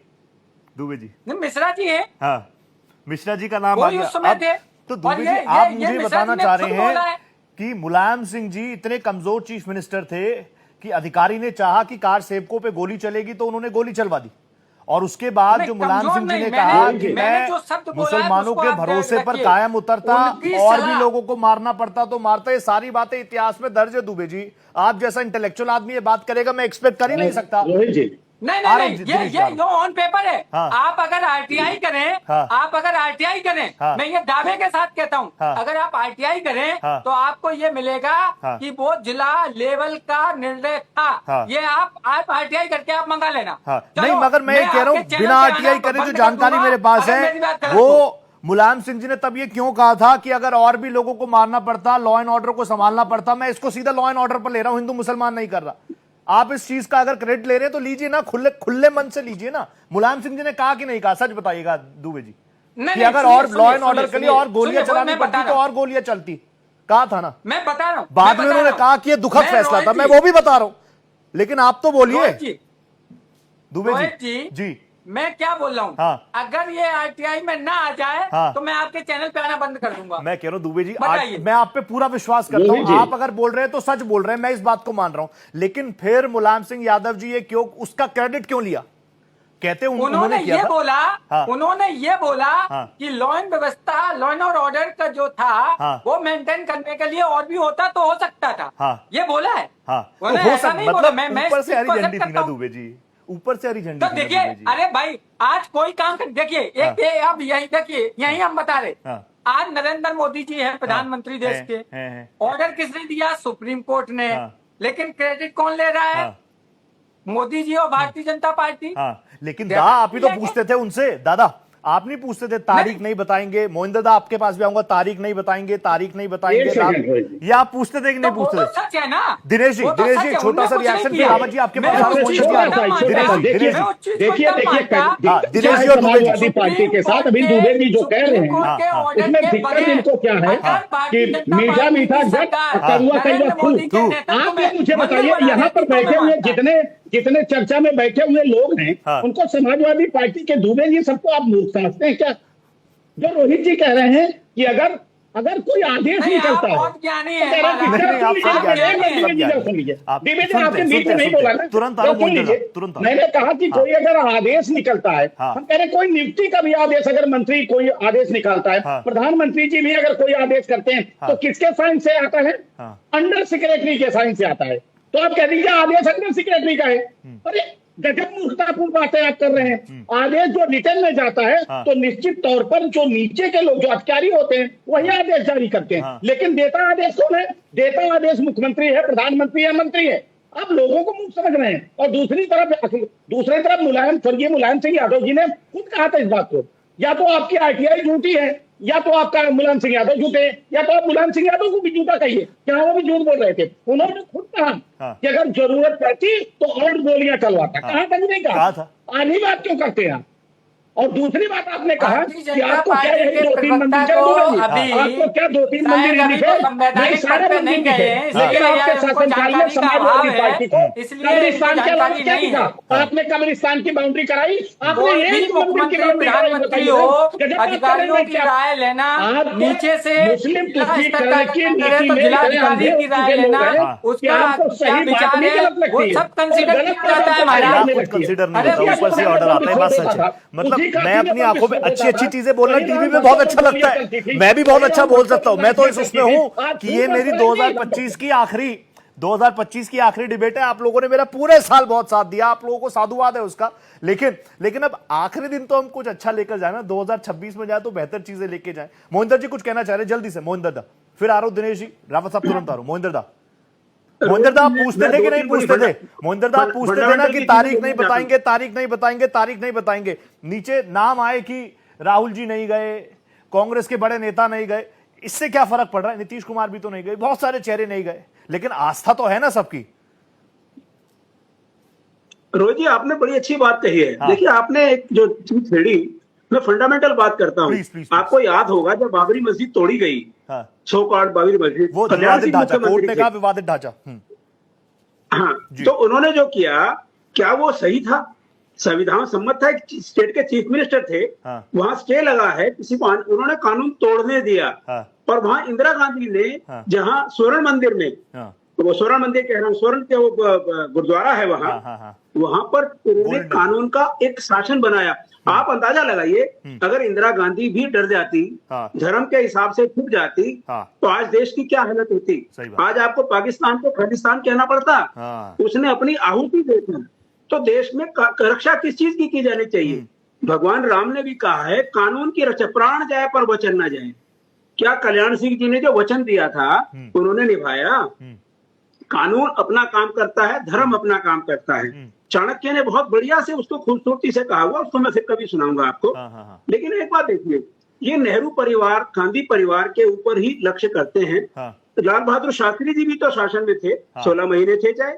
Speaker 1: दुबे जी।
Speaker 7: मिश्रा जी है,
Speaker 1: हाँ मिश्रा जी का नाम आ गया। तो दुबे जी आप मुझे बताना चाह रहे हैं कि मुलायम सिंह जी इतने कमजोर चीफ मिनिस्टर थे कि अधिकारी ने चाहा कि कार सेवकों पे गोली चलेगी तो उन्होंने गोली चलवा दी, और उसके बाद जो मुलायम सिंह जी ने कहा कि मैं मुसलमानों के भरोसे पर कायम उतरता और भी लोगों को मारना पड़ता तो मारता, ये सारी बातें इतिहास में दर्ज है। दुबे जी, आप जैसा इंटेलेक्चुअल आदमी ये बात करेगा, मैं एक्सपेक्ट कर ही नहीं सकता।
Speaker 7: नहीं, ये लो ऑन पेपर है। आप अगर आरटीआई करें, आप अगर आरटीआई करें, मैं ये दावे के साथ कहता हूँ, अगर आप आरटीआई करें तो आपको ये मिलेगा कि वो जिला लेवल का निर्णय था। ये आप आरटीआई करके आप मंगा लेना।
Speaker 1: नहीं, मगर मैं ये कह रहा हूँ बिना आरटीआई करे जो जानकारी मेरे पास है, वो मुलायम सिंह जी ने तब ये क्यों कहा था कि अगर और भी लोगों को मारना पड़ता, लॉ एंड ऑर्डर को संभालना पड़ता, मैं इसको सीधा लॉ एंड ऑर्डर पर ले रहा हूं, हिंदू मुसलमान नहीं कर रहा। आप इस चीज का अगर क्रेडिट ले रहे हैं तो लीजिए ना, खुले खुले मन से लीजिए ना। मुलायम सिंह जी ने कहा कि नहीं कहा, सच बताइएगा दुबे जी, कि अगर और लॉ एंड ऑर्डर के लिए और गोलियां चलानी पड़ती तो और गोलियां चलती, कहा था ना।
Speaker 7: मैं बता रहा हूं,
Speaker 1: बाद में उन्होंने कहा कि ये दुखद फैसला था, मैं वो भी बता रहा हूं, लेकिन आप तो बोलिए दुबे जी।
Speaker 7: मैं क्या बोल रहा हूँ,
Speaker 1: हाँ।
Speaker 7: अगर ये आरटीआई में ना आ जाए
Speaker 1: हाँ।
Speaker 7: तो मैं आपके चैनल पे आना बंद कर दूंगा।
Speaker 1: मैं कह रहा हूं दुबे जी,
Speaker 7: बताइए।
Speaker 1: मैं आप पे पूरा विश्वास करता हूं, आप अगर बोल रहे हैं तो सच बोल रहे हैं, मैं इस बात को मान रहा हूं, लेकिन फिर मुलायम सिंह यादव जी ये क्यों, उसका क्रेडिट क्यों लिया? कहते
Speaker 7: उन्होंने ये बोला,
Speaker 1: हाँ।
Speaker 7: उन्होंने ये बोला
Speaker 1: हाँ।
Speaker 7: कि लॉ एंड व्यवस्था, लॉ एंड ऑर्डर का जो था
Speaker 1: हाँ।
Speaker 7: वो मेंटेन करने के लिए और भी होता तो हो सकता था।
Speaker 1: हाँ।
Speaker 7: ये बोला है।
Speaker 1: हाँ, तो
Speaker 7: उन्होंने
Speaker 1: हो
Speaker 7: ऐसा
Speaker 1: सकता,
Speaker 7: नहीं बोला।
Speaker 1: मतलब
Speaker 7: मैं
Speaker 1: ऊपर से हरी
Speaker 7: इसको
Speaker 1: झंडी
Speaker 7: accept
Speaker 1: थी ना
Speaker 7: करता हूं।
Speaker 1: दुबे जी, ऊपर से हरी झंडी
Speaker 7: तो
Speaker 1: थी ना
Speaker 7: देखिए,
Speaker 1: दुबे जी।
Speaker 7: अरे भाई आज कोई काम देखिए, एक ये अब यही देखिए, यही हम बता रहे,
Speaker 1: हाँ।
Speaker 7: आज नरेंद्र मोदी जी है प्रधानमंत्री देश के, ऑर्डर किसने दिया? सुप्रीम कोर्ट ने। लेकिन क्रेडिट कौन ले रहा है? मोदी जी और भारतीय जनता पार्टी।
Speaker 1: लेकिन दा आप ही तो पूछते थे उनसे, दादा आप नहीं पूछते थे तारीख नहीं बताएंगे? मोहिंदर दा आपके पास भी आऊंगा, तारीख नहीं बताएंगे, तारीख नहीं बताएंगे, ये आप पूछते थे कि नहीं पूछते थे?
Speaker 7: सच है ना
Speaker 1: दिनेश जी, दिनेश जी छोटा सा रिएक्शन फिर रावत जी आपके पास।
Speaker 6: देखिए
Speaker 1: दिनेश जी और
Speaker 6: समाजवादी पार्टी के साथ अभी दुबे जी जो कह रहे हैं उसमें दिक्कत इनको क्या है कि मीठा मीठा जब कड़वा कड़वा फूल। आप मुझे बताइए, यहाँ पर बैठे हुए जितने चर्चा में बैठे हुए लोग हैं उनको समाजवादी पार्टी के दुबे जी सबको आप मूर्ख समझते हैं क्या? जो रोहित जी कह रहे हैं कि अगर कोई आदेश निकलता है,
Speaker 1: तुरंत
Speaker 6: मैंने कहा कि कोई अगर आदेश निकलता है, हम कह रहे कोई नियुक्ति का भी आदेश, अगर मंत्री कोई आदेश निकालता है, प्रधानमंत्री जी भी अगर कोई आदेश करते हैं तो किसके साइन से आता है? अंडर सेक्रेटरी के साइन से आता है। तो आप कह दीजिए आदेश अंडर सेक्रेटरी का है। अरे गजब मूर्खतापूर्ण बातें आप कर रहे हैं। आदेश जो रिटर्न में जाता है तो निश्चित तौर पर जो नीचे के लोग जो अधिकारी होते हैं वही आदेश जारी करते हैं। लेकिन देता आदेश कौन है? देता आदेश मुख्यमंत्री है, प्रधानमंत्री है, मंत्री है। आप लोगों को मूर्ख समझ रहे हैं। और दूसरी तरफ मुलायम सिंह यादव जी ने खुद कहा था इस बात को, या तो आपकी आरटीआई झूठी है, या तो आपका मुलायम सिंह यादव झूठे, या तो आप मुलायम सिंह यादव को भी झूठा कहिए। क्या वो भी झूठ बोल रहे थे? उन्होंने खुद कहा कि अगर जरूरत पड़ती तो और गोलियां चलवाता। कहा था कि नहीं कहा? आधी बात क्यों करते हैं आप? और दूसरी बात आपने कहा कि आपको क्या यही 2-3 मंदिर आपको क्या 2-3 मंदिर नहीं सारे मंदिर दिखे, लेकिन आपके शासनकाल में समाजवादी पार्टी को कब्रिस्तान के अलावा क्या दिखा? आपने कब्रिस्तान की बाउंड्री कराई, आपने एक मंदिर की बाउंड्री कराई।
Speaker 7: अधिकारियों की राय लेना, नीचे से
Speaker 6: मुस्लिम तुष्टिकरण की नीति में
Speaker 7: जिलाधिकारी की राय लेना, उसका क्या विचार है वो सब कंसिडर किया जाता है महाराज।
Speaker 1: कंसिडर नहीं होता, ऊपर से ऑर्डर आता है, बात सच है। मतलब मैं अपनी आंखों में अच्छी अच्छी चीजें बोलना टीवी में बहुत अच्छा लगता है, मैं भी बहुत अच्छा बोल सकता हूं। मैं तो इस उसमें हूं कि ये मेरी 2025 की आखिरी डिबेट है। आप लोगों ने मेरा पूरे साल बहुत साथ दिया, आप लोगों को साधुवाद है उसका। लेकिन अब आखिरी दिन तो हम कुछ अच्छा लेकर जाए ना, 2026 में जाए तो बेहतर चीजें लेके जाए। मोहिंदर जी कुछ कहना चाह रहे जल्दी से? मोहिंदर दा, फिर आ रहा हूं दिनेश जी, रावत साहब तुरंत आ रहा हूं। मोहिंदर दा आप पूछते थे कि नहीं पूछते थे? मोहिंदर दा आप पूछते थे ना कि तारीख नहीं बताएंगे, तारीख नहीं बताएंगे, तारीख नहीं बताएंगे। नीचे नाम आए कि राहुल जी नहीं गए, कांग्रेस के बड़े नेता नहीं गए, इससे क्या फर्क पड़ रहा है? नीतीश कुमार भी तो नहीं गए, बहुत सारे चेहरे नहीं गए, लेकिन आस्था तो है ना सबकी।
Speaker 5: रोहित जी आपने बड़ी अच्छी बात कही है। देखिए आपने एक जो चीज छेड़ी, मैं फंडामेंटल बात करता हूँ। आपको याद होगा जब बाबरी मस्जिद तोड़ी गई, सो कॉल्ड बाबरी मस्जिद,
Speaker 1: वो विवादित ढांचा, कोर्ट ने कहा विवादित ढांचा।
Speaker 5: हाँ, तो उन्होंने जो किया क्या वो सही था? संविधान सम्मत था? स्टेट के चीफ मिनिस्टर थे, वहां स्टे लगा है, किसी को उन्होंने कानून तोड़ने दिया। और वहां इंदिरा गांधी ने जहां स्वर्ण मंदिर में, तो वो स्वर्ण मंदिर कह रहा हूँ, स्वर्ण के वो गुरुद्वारा है वहां पर उन्होंने कानून का एक शासन बनाया। आप अंदाजा लगाइए, अगर इंदिरा गांधी भी डर जाती, धर्म के हिसाब से छुप जाती, तो आज देश की क्या हालत होती? आज आपको पाकिस्तान को खालिस्तान कहना पड़ता। उसने अपनी आहुति देती। तो देश में रक्षा किस चीज की जानी चाहिए? भगवान राम ने भी कहा है कानून की रक्षा, प्राण जाए पर वचन ना जाए। क्या कल्याण सिंह जी ने जो वचन दिया था उन्होंने निभाया? कानून अपना काम करता है, धर्म अपना काम करता है। चाणक्य ने बहुत बढ़िया से उसको खूबसूरती से कहा हुआ, उसको मैं फिर कभी सुनाऊंगा आपको। लेकिन एक बात देखिए, ये नेहरू परिवार, गांधी परिवार के ऊपर ही लक्ष्य करते हैं। लाल बहादुर शास्त्री जी भी तो शासन में थे, 16 महीने थे चाहे।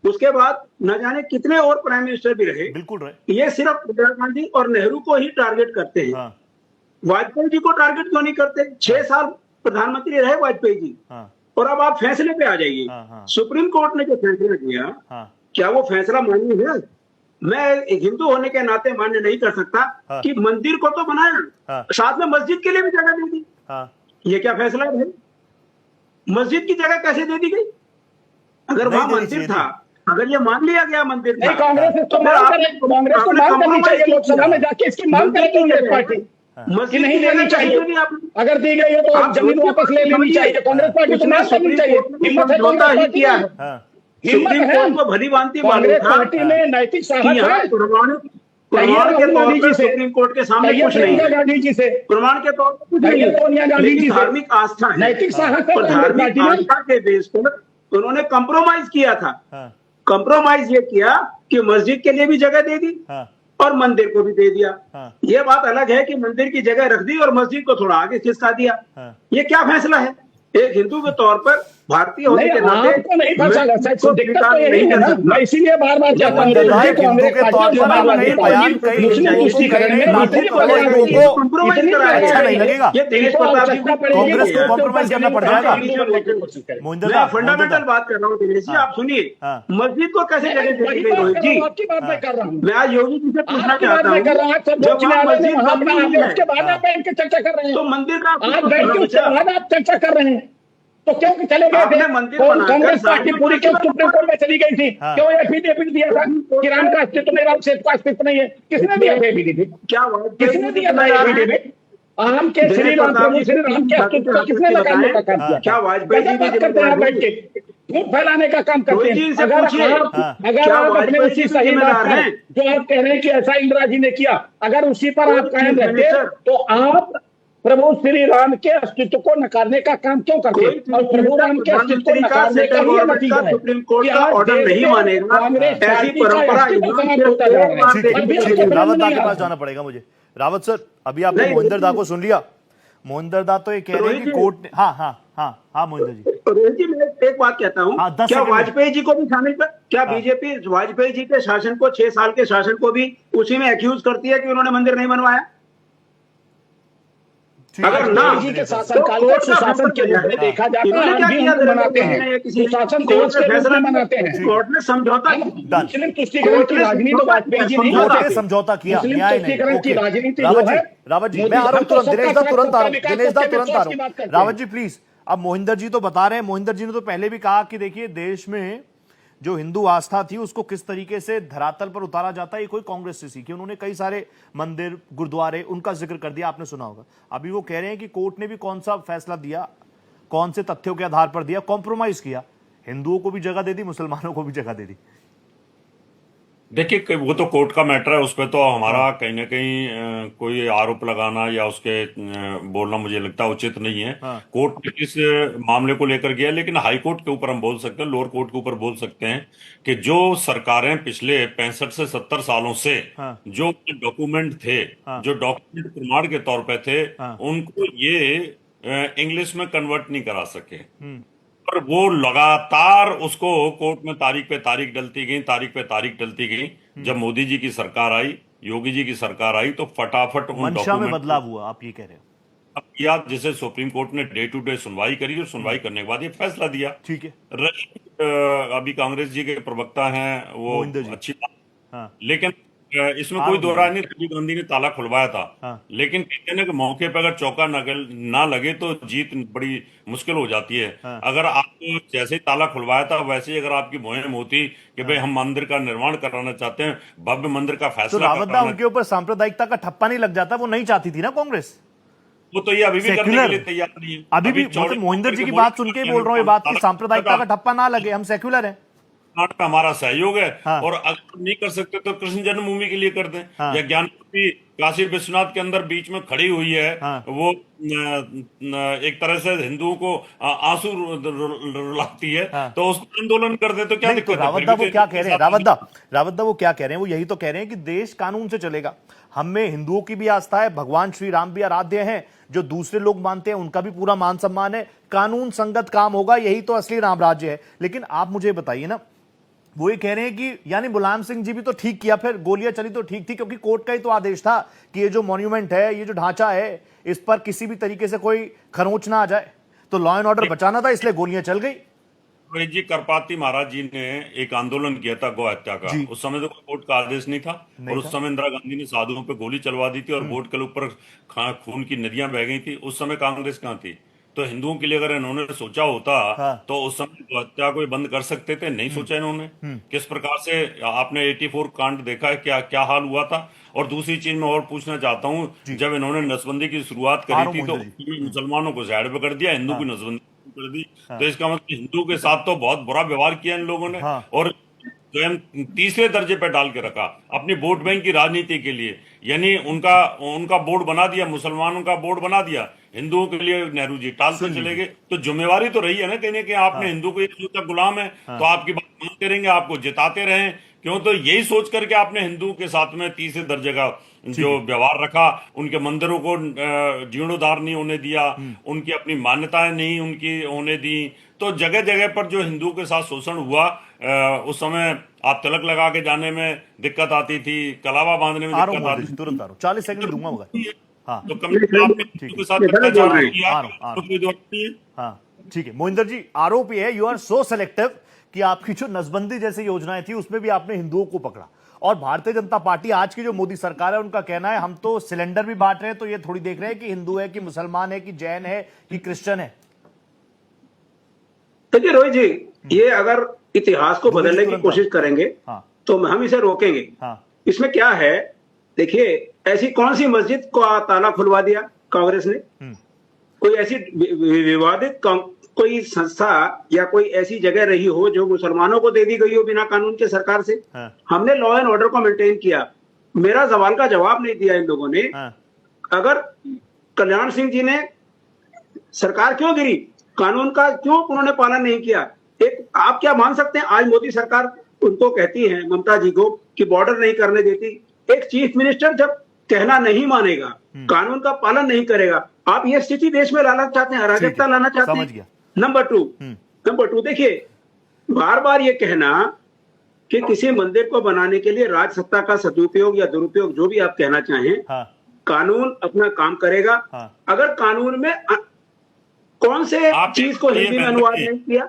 Speaker 5: उसके बाद न जाने कितने और प्राइम मिनिस्टर भी रहे,
Speaker 1: बिल्कुल रहे।
Speaker 5: ये सिर्फ इंदिरा गांधी और नेहरू को ही टारगेट करते हैं।
Speaker 1: हाँ।
Speaker 5: वाजपेयी जी को टारगेट क्यों नहीं करते? 6 साल प्रधानमंत्री रहे वाजपेयी जी।
Speaker 1: हाँ।
Speaker 5: और अब आप फैसले पे आ जाइए।
Speaker 1: हाँ।
Speaker 5: सुप्रीम कोर्ट ने जो फैसला किया,
Speaker 1: हाँ।
Speaker 5: क्या वो फैसला मान्य है? मैं एक हिंदू होने के नाते मान्य नहीं कर सकता कि मंदिर को तो बनाया, साथ में मस्जिद के लिए भी जगह दे दी। ये क्या फैसला है भाई? मस्जिद की जगह कैसे दे दी गई? अगर वहां मंदिर था, अगर ये मान लिया गया मंदिर था,
Speaker 6: कांग्रेस तो कांग्रेस को मांग करनी चाहिए लोकसभा में जाके, इसकी मांग करेगी कांग्रेस पार्टी कि नहीं देनी चाहिए। अगर दी गई है तो आप जमीन वापस ले लेनी चाहिए। कांग्रेस पार्टी को मांग करनी चाहिए। हिम्मत है कांग्रेस पार्टी
Speaker 5: किया है। सुप्रीम कोर्ट को भली भांति मालूम था
Speaker 6: पार्टी में नैतिक साहस है।
Speaker 5: प्रमाण के तौर पर सुप्रीम कोर्ट के सामने कुछ नहीं है।
Speaker 6: गांधी जी से
Speaker 5: प्रमाण के तौर पर कुछ नहीं है।
Speaker 6: सोनिया गांधी जी से
Speaker 5: धार्मिक आस्था है,
Speaker 6: नैतिक साहस है।
Speaker 5: धार्मिक आस्था के बेस पर उन्होंने कंप्रोमाइज किया था। कंप्रोमाइज ये किया कि मस्जिद के लिए भी जगह दे दी और मंदिर को भी दे दिया। ये बात अलग है कि मंदिर की जगह रख दी और मस्जिद को थोड़ा आगे खिसका दिया। ये क्या फैसला है? एक हिंदू के तौर पर, भारतीय होने के नाते
Speaker 6: आपको नहीं फंसा सकता। दिक्कत तो यही है ना, मैं इसीलिए बार बार कहता हूं
Speaker 1: हिंदू के तौर पर आप नहीं बयान कहीं अच्छा नहीं लगेगा।
Speaker 5: ये देश
Speaker 1: कांग्रेस को कॉम्प्रोमाइज करना पड़ जाएगा।
Speaker 5: मैं फंडामेंटल बात कर रहा हूँ दिनेश जी, आप सुनिए। मस्जिद को कैसे जगह दे दी रोहित जी?
Speaker 6: आपकी बात मैं कर रहा हूँ।
Speaker 5: मैं आज योगी जी से पूछना चाहता हूँ,
Speaker 6: जब
Speaker 5: मस्जिद
Speaker 6: उसके बाद आप बैठ के चर्चा कर रहे हैं,
Speaker 5: तो मंदिर का
Speaker 6: आप बैठ के उसके बाद आप चर्चा कर रहे हैं, तो क्यों चले गए थे? कांग्रेस पार्टी पूरी क्यों सुप्रीम कोर्ट में चली गई थी? क्यों एफिडेविट दिया था कि राम का अस्तित्व नहीं, राम शेष का अस्तित्व नहीं है? किसने दिया एफिडेविट?
Speaker 5: क्या
Speaker 6: किसने दिया था एफिडेविट? आम के श्री राम प्रभु श्री राम के अस्तित्व को किसने नकारने का काम किया?
Speaker 5: क्या वाजपेयी जी
Speaker 6: बात करते हैं बैठ के, झूठ फैलाने का काम करते हैं। अगर आप अपने उसी सही बात है जो आप कह रहे हैं कि ऐसा इंदिरा जी ने किया, अगर उसी पर आप कायम रहते तो आप प्रभु श्री राम के अस्तित्व को नकारने का काम क्यों करते हैं? और प्रभु राम के अस्तित्व को नकारने का ये नतीजा है
Speaker 5: सुप्रीम कोर्ट का ऑर्डर नहीं मानेगा। ऐसी परंपरा
Speaker 1: रावत दा के पास जाना पड़ेगा मुझे। रावत सर, अभी आपने मोहिंदर दा को सुन लिया। मोहिंदर दा तो ये कह रहे हैं कि कोर्ट ने हाँ मोहिंदर जी।
Speaker 5: रोहित जी, मैं एक बात कहता हूँ, क्या वाजपेयी जी को भी शामिल कर? क्या बीजेपी वाजपेयी जी के शासन को, 6 साल के शासन को भी उसी में एक्यूज करती है कि उन्होंने मंदिर नहीं बनवाया? अगर ना
Speaker 6: जी के शासनकाल को सुशासन के रूप में देखा जाता है, हम भी उनको मनाते हैं, सुशासन दिवस के रूप में मनाते हैं।
Speaker 5: कोर्ट ने समझौता,
Speaker 6: मुस्लिम तुष्टीकरण की राजनीति वाजपेयी जी नहीं करते।
Speaker 1: समझौता किया,
Speaker 6: मुस्लिम तुष्टीकरण की राजनीति जो है,
Speaker 1: रावत जी मैं आ रहा हूँ तुरंत, दिनेश दा तुरंत आ रहा हूँ, दिनेश दा तुरंत आ रहा हूँ। रावत जी प्लीज, अब मोहिंदर जी तो बता रहे हैं, मोहिंदर जी ने तो पहले भी कहा कि देखिए देश में जो हिंदू आस्था थी उसको किस तरीके से धरातल पर उतारा जाता है ये कोई कांग्रेस से सीखी। उन्होंने कई सारे मंदिर, गुरुद्वारे, उनका जिक्र कर दिया, आपने सुना होगा। अभी वो कह रहे हैं कि कोर्ट ने भी कौन सा फैसला दिया, कौन से तथ्यों के आधार पर दिया, कॉम्प्रोमाइज किया, हिंदुओं को भी जगह दे दी, मुसलमानों को भी जगह दे दी।
Speaker 4: देखिए वो तो कोर्ट का मैटर है, उस पर तो हमारा कहीं ना कहीं कोई आरोप लगाना या उसके बोलना मुझे लगता है उचित नहीं है। कोर्ट इस मामले को लेकर गया, लेकिन हाई कोर्ट के ऊपर हम बोल सकते हैं, लोअर कोर्ट के ऊपर बोल सकते हैं कि जो सरकारें पिछले 65 से 70 सालों से जो डॉक्यूमेंट थे, जो डॉक्यूमेंट प्रमाण के तौर पे थे, उनको ये इंग्लिश में कन्वर्ट नहीं करा सके। और वो लगातार उसको कोर्ट में तारीख पे तारीख डलती गई, तारीख पे तारीख डलती गई। जब मोदी जी की सरकार आई, योगी जी की सरकार आई, तो फटाफट उन
Speaker 1: मंशा में बदलाव हुआ, आप ये कह रहे हैं?
Speaker 4: अब किया, जैसे सुप्रीम कोर्ट ने डे टू डे सुनवाई करी और सुनवाई करने के बाद ये फैसला दिया।
Speaker 1: ठीक है।
Speaker 4: अभी कांग्रेस जी के प्रवक्ता हैं वो अच्छी बात, लेकिन इसमें कोई दो राय नहीं, राजीव गांधी ने ताला खुलवाया था। लेकिन कहते हैं कि मौके पर अगर चौका ना लगे तो जीत बड़ी मुश्किल हो जाती है। अगर आप जैसे ही ताला खुलवाया था वैसे ही अगर आपकी मुहिम होती कि भाई हम मंदिर का निर्माण कराना चाहते हैं, भव्य मंदिर का फैसला,
Speaker 1: तो रावत दा उनके ऊपर सांप्रदायिकता का ठप्पा नहीं लग जाता? वो नहीं चाहती थी ना कांग्रेस,
Speaker 4: वो तो ये अभी भी करने के लिए तैयार नहीं है।
Speaker 1: अभी भी मोहिंदर जी की बात सुन के बोल रहा हूँ ये बात की सांप्रदायिकता का ठप्पा ना लगे, हम सेक्युलर हैं,
Speaker 4: में हमारा सहयोग है। और अगर नहीं कर सकते तो कृष्ण जन्मभूमि के लिए कर दें। या ज्ञानपीठ काशी विश्वनाथ के अंदर बीच में खड़ी हुई है, वो एक तरह से हिंदुओं को आंसू रुलाती है, तो उसको आंदोलन कर दे तो क्या दिक्कत है?
Speaker 1: रावत दा वो क्या कह रहे हैं, रावत दा वो क्या कह रहे हैं? वो यही तो कह रहे हैं कि देश कानून से चलेगा, हम में हिंदुओं की भी आस्था है, भगवान श्री राम भी आराध्य हैं, जो दूसरे लोग मानते हैं उनका भी पूरा मान सम्मान है, कानून संगत काम होगा, यही तो असली राम राज्य है। लेकिन आप मुझे बताइए ना, वो ये कह रहे हैं कि यानी मुलायम सिंह जी भी तो ठीक किया, फिर गोलियां चली तो ठीक थी, क्योंकि कोर्ट का ही तो आदेश था कि ये जो मॉन्यूमेंट है, ये जो ढांचा है, इस पर किसी भी तरीके से कोई खरोंच ना आ जाए, तो लॉ एंड ऑर्डर बचाना था, इसलिए गोलियां चल गई।
Speaker 4: रोहित जी, करपाती महाराज जी ने एक आंदोलन किया था गौ हत्या का। उस समय तो कोर्ट का आदेश नहीं था, और उस समय इंदिरा गांधी ने साधुओं पे गोली चलवा दी थी और बोट के ऊपर खून की नदियां बह गई थी। उस समय कांग्रेस कहां थी? तो हिंदुओं के लिए अगर इन्होंने सोचा होता तो उस समय गौ हत्या को बंद कर सकते थे, नहीं सोचा इन्होंने। किस प्रकार से आपने 84 कांड देखा है, क्या क्या हाल हुआ था। और दूसरी चीज मैं और पूछना चाहता हूँ, जब इन्होंने नसबंदी की शुरुआत करी थी तो मुसलमानों को साइड पे कर दिया, हिंदू की नसबंदी कर दी। तो इसका मतलब हिंदू के साथ तो बहुत बुरा व्यवहार किया इन लोगों ने, और स्वयं तीसरे दर्जे पे डाल के रखा अपनी वोट बैंक की राजनीति के लिए। यानी उनका बोर्ड बना दिया, मुसलमानों का बोर्ड बना दिया, हिंदुओं के लिए नेहरू जी टालते चले गए। तो जिम्मेवारी तो रही है ना कहने कि आपने हिंदू को एक सोचा गुलाम है, तो आपकी बात मानते रहेंगे, आपको जिताते रहें क्यों। तो यही सोच करके आपने हिंदू के साथ में तीसरे दर्जे का जो व्यवहार रखा, उनके मंदिरों को जीर्णोद्धार नहीं होने दिया, उनकी अपनी मान्यताएं नहीं उनकी होने दी। तो जगह जगह पर जो हिंदुओं के साथ शोषण हुआ, उस समय आप तिलक लगा के जाने में दिक्कत आती थी, कलावा बांधने में दिक्कत आती थी।
Speaker 1: तुरंत आ रहा हूं, 40 सेकंड दूंगा होगा। हाँ,
Speaker 4: तो कम से कम आपने हिंदू के साथ भ्रष्टाचार किया तो कोई दोष नहीं है।
Speaker 1: हाँ ठीक है मोहिंदर जी, आरोप ये है यू आर सो सेलेक्टिव कि आपकी जो नसबंदी जैसी योजनाएं थी उसमें भी आपने हिंदुओं को पकड़ा। और भारतीय जनता पार्टी आज की जो मोदी सरकार है, उनका कहना है हम तो सिलेंडर भी बांट रहे हैं, तो ये थोड़ी देख रहे हैं कि हिंदू है कि मुसलमान है कि जैन है कि क्रिश्चियन है।
Speaker 5: देखिए रोहित जी, ये अगर इतिहास को बदलने की कोशिश करेंगे तो हम इसे रोकेंगे। इसमें क्या है, देखिए ऐसी कौन सी मस्जिद को ताला खुलवा दिया कांग्रेस ने? कोई ऐसी विवादित कोई संस्था या कोई ऐसी जगह रही हो जो मुसलमानों को दे दी गई हो बिना कानून के सरकार से? हमने लॉ एंड ऑर्डर को मेंटेन किया। मेरा सवाल का जवाब नहीं दिया इन लोगों ने। अगर कल्याण सिंह जी ने, सरकार क्यों गिरी, कानून का क्यों उन्होंने पालन नहीं किया? एक आप क्या मान सकते हैं, आज मोदी सरकार उनको कहती है, ममता जी को, कि बॉर्डर नहीं करने देती। एक चीफ मिनिस्टर जब कहना नहीं मानेगा, कानून का पालन नहीं करेगा, आप ये स्थिति देश में लाना चाहते हैं, अराजकता लाना चाहते हैं। नंबर टू देखिए, बार बार ये कहना कि किसी मंदिर को बनाने के लिए राज सत्ता का सदुपयोग या दुरुपयोग, जो भी आप कहना चाहें, कानून अपना काम करेगा। अगर कानून में कौन से चीज को हिंदी में अनुवाद नहीं किया?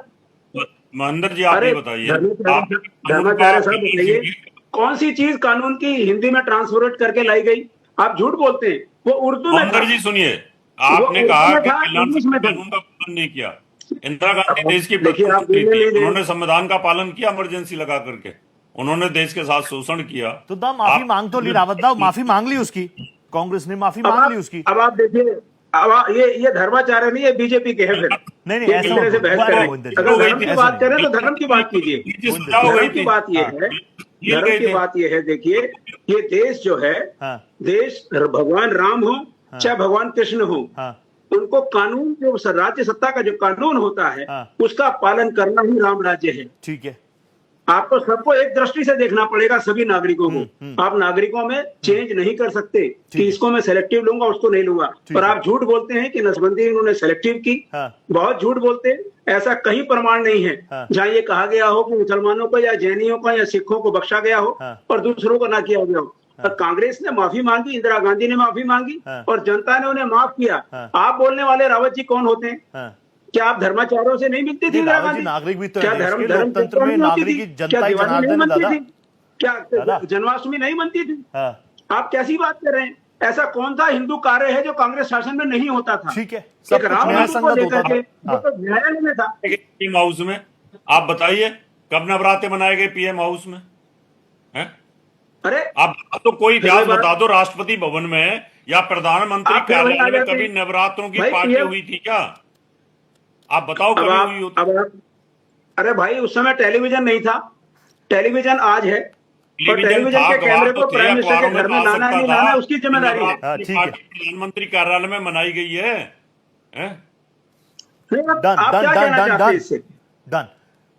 Speaker 4: महेंद्र जी आप ये बताइए,
Speaker 5: धर्माचार्य साहब बताइए, कौन सी चीज कानून की हिंदी में ट्रांसलेट करके लाई गई? आप झूठ बोलते हैं, वो उर्दू में।
Speaker 4: महेंद्र जी सुनिए, आपने कहा कि कानून का पालन नहीं किया। इंदिरा गांधी देश की प्रधानमंत्री थी, उन्होंने संविधान का पालन किया इमरजेंसी लगा करके, उन्होंने देश के साथ शोषण किया।
Speaker 1: तो माफी मांग तो ली रावत दा, माफी मांग ली उसकी, कांग्रेस ने माफी मांग ली उसकी।
Speaker 5: अब आप देखिए, अब ये धर्माचार्य नहीं, ये बीजेपी के हैं। फिर
Speaker 1: नहीं ऐसा
Speaker 5: तरह से बहस करें, अगर धर्म की बात करें तो धर्म की बात कीजिए। धर्म की बात ये है, धर्म की बात ये है, देखिए ये देश जो है, देश भगवान राम हो चाहे भगवान कृष्ण हो, उनको कानून, जो राज्य सत्ता का जो कानून होता है, उसका पालन करना ही राम राज्य है।
Speaker 1: ठीक है,
Speaker 5: आपको सबको एक दृष्टि से देखना पड़ेगा, सभी नागरिकों को। आप नागरिकों में चेंज नहीं कर सकते कि इसको मैं सेलेक्टिव लूंगा, उसको नहीं लूंगा। पर आप झूठ बोलते हैं कि नसबंदी उन्होंने सेलेक्टिव की। बहुत झूठ बोलते हैं, ऐसा कहीं प्रमाण नहीं है जहां ये कहा गया हो कि मुसलमानों को या जैनियों को या सिखों को बख्शा गया हो और दूसरों को ना किया गया हो। और कांग्रेस ने माफी मांगी, इंदिरा गांधी ने माफी मांगी और जनता ने उन्हें माफ किया। आप बोलने वाले रावत जी कौन होते हैं? क्या आप धर्माचार्यों से नहीं मिलती थी इंदिरा गांधी?
Speaker 1: नागरिक भी तो
Speaker 5: क्या
Speaker 1: लोकतंत्र में नागरिक की जनता ही जनार्दन है दादा।
Speaker 5: क्या जन्माष्टमी नहीं मनती थी? आप कैसी बात कर रहे हैं? ऐसा कौन सा हिंदू कार्य है जो कांग्रेस शासन में नहीं होता था?
Speaker 1: ठीक है,
Speaker 5: एक राम को लेकर के वो तो न्यायालय में था।
Speaker 4: पीएम हाउस में आप बताइए कब नवरात्रे मनाए गए पीएम हाउस में?
Speaker 5: अरे
Speaker 4: आप तो कोई इतिहास बता दो, राष्ट्रपति भवन में या प्रधानमंत्री कार्यालय में कभी नवरात्रों की पार्टी हुई थी क्या? आप बताओ कभी हुई होती?
Speaker 5: अरे भाई, उस समय टेलीविजन नहीं था, टेलीविजन आज है। टेलीविजन के कैमरे को प्राइम मिनिस्टर के घर में लाना नहीं लाना उसकी जिम्मेदारी है।
Speaker 4: प्रधानमंत्री कार्यालय में मनाई गई है।
Speaker 5: आप क्या कहना चाहते हैं इससे?
Speaker 1: डन।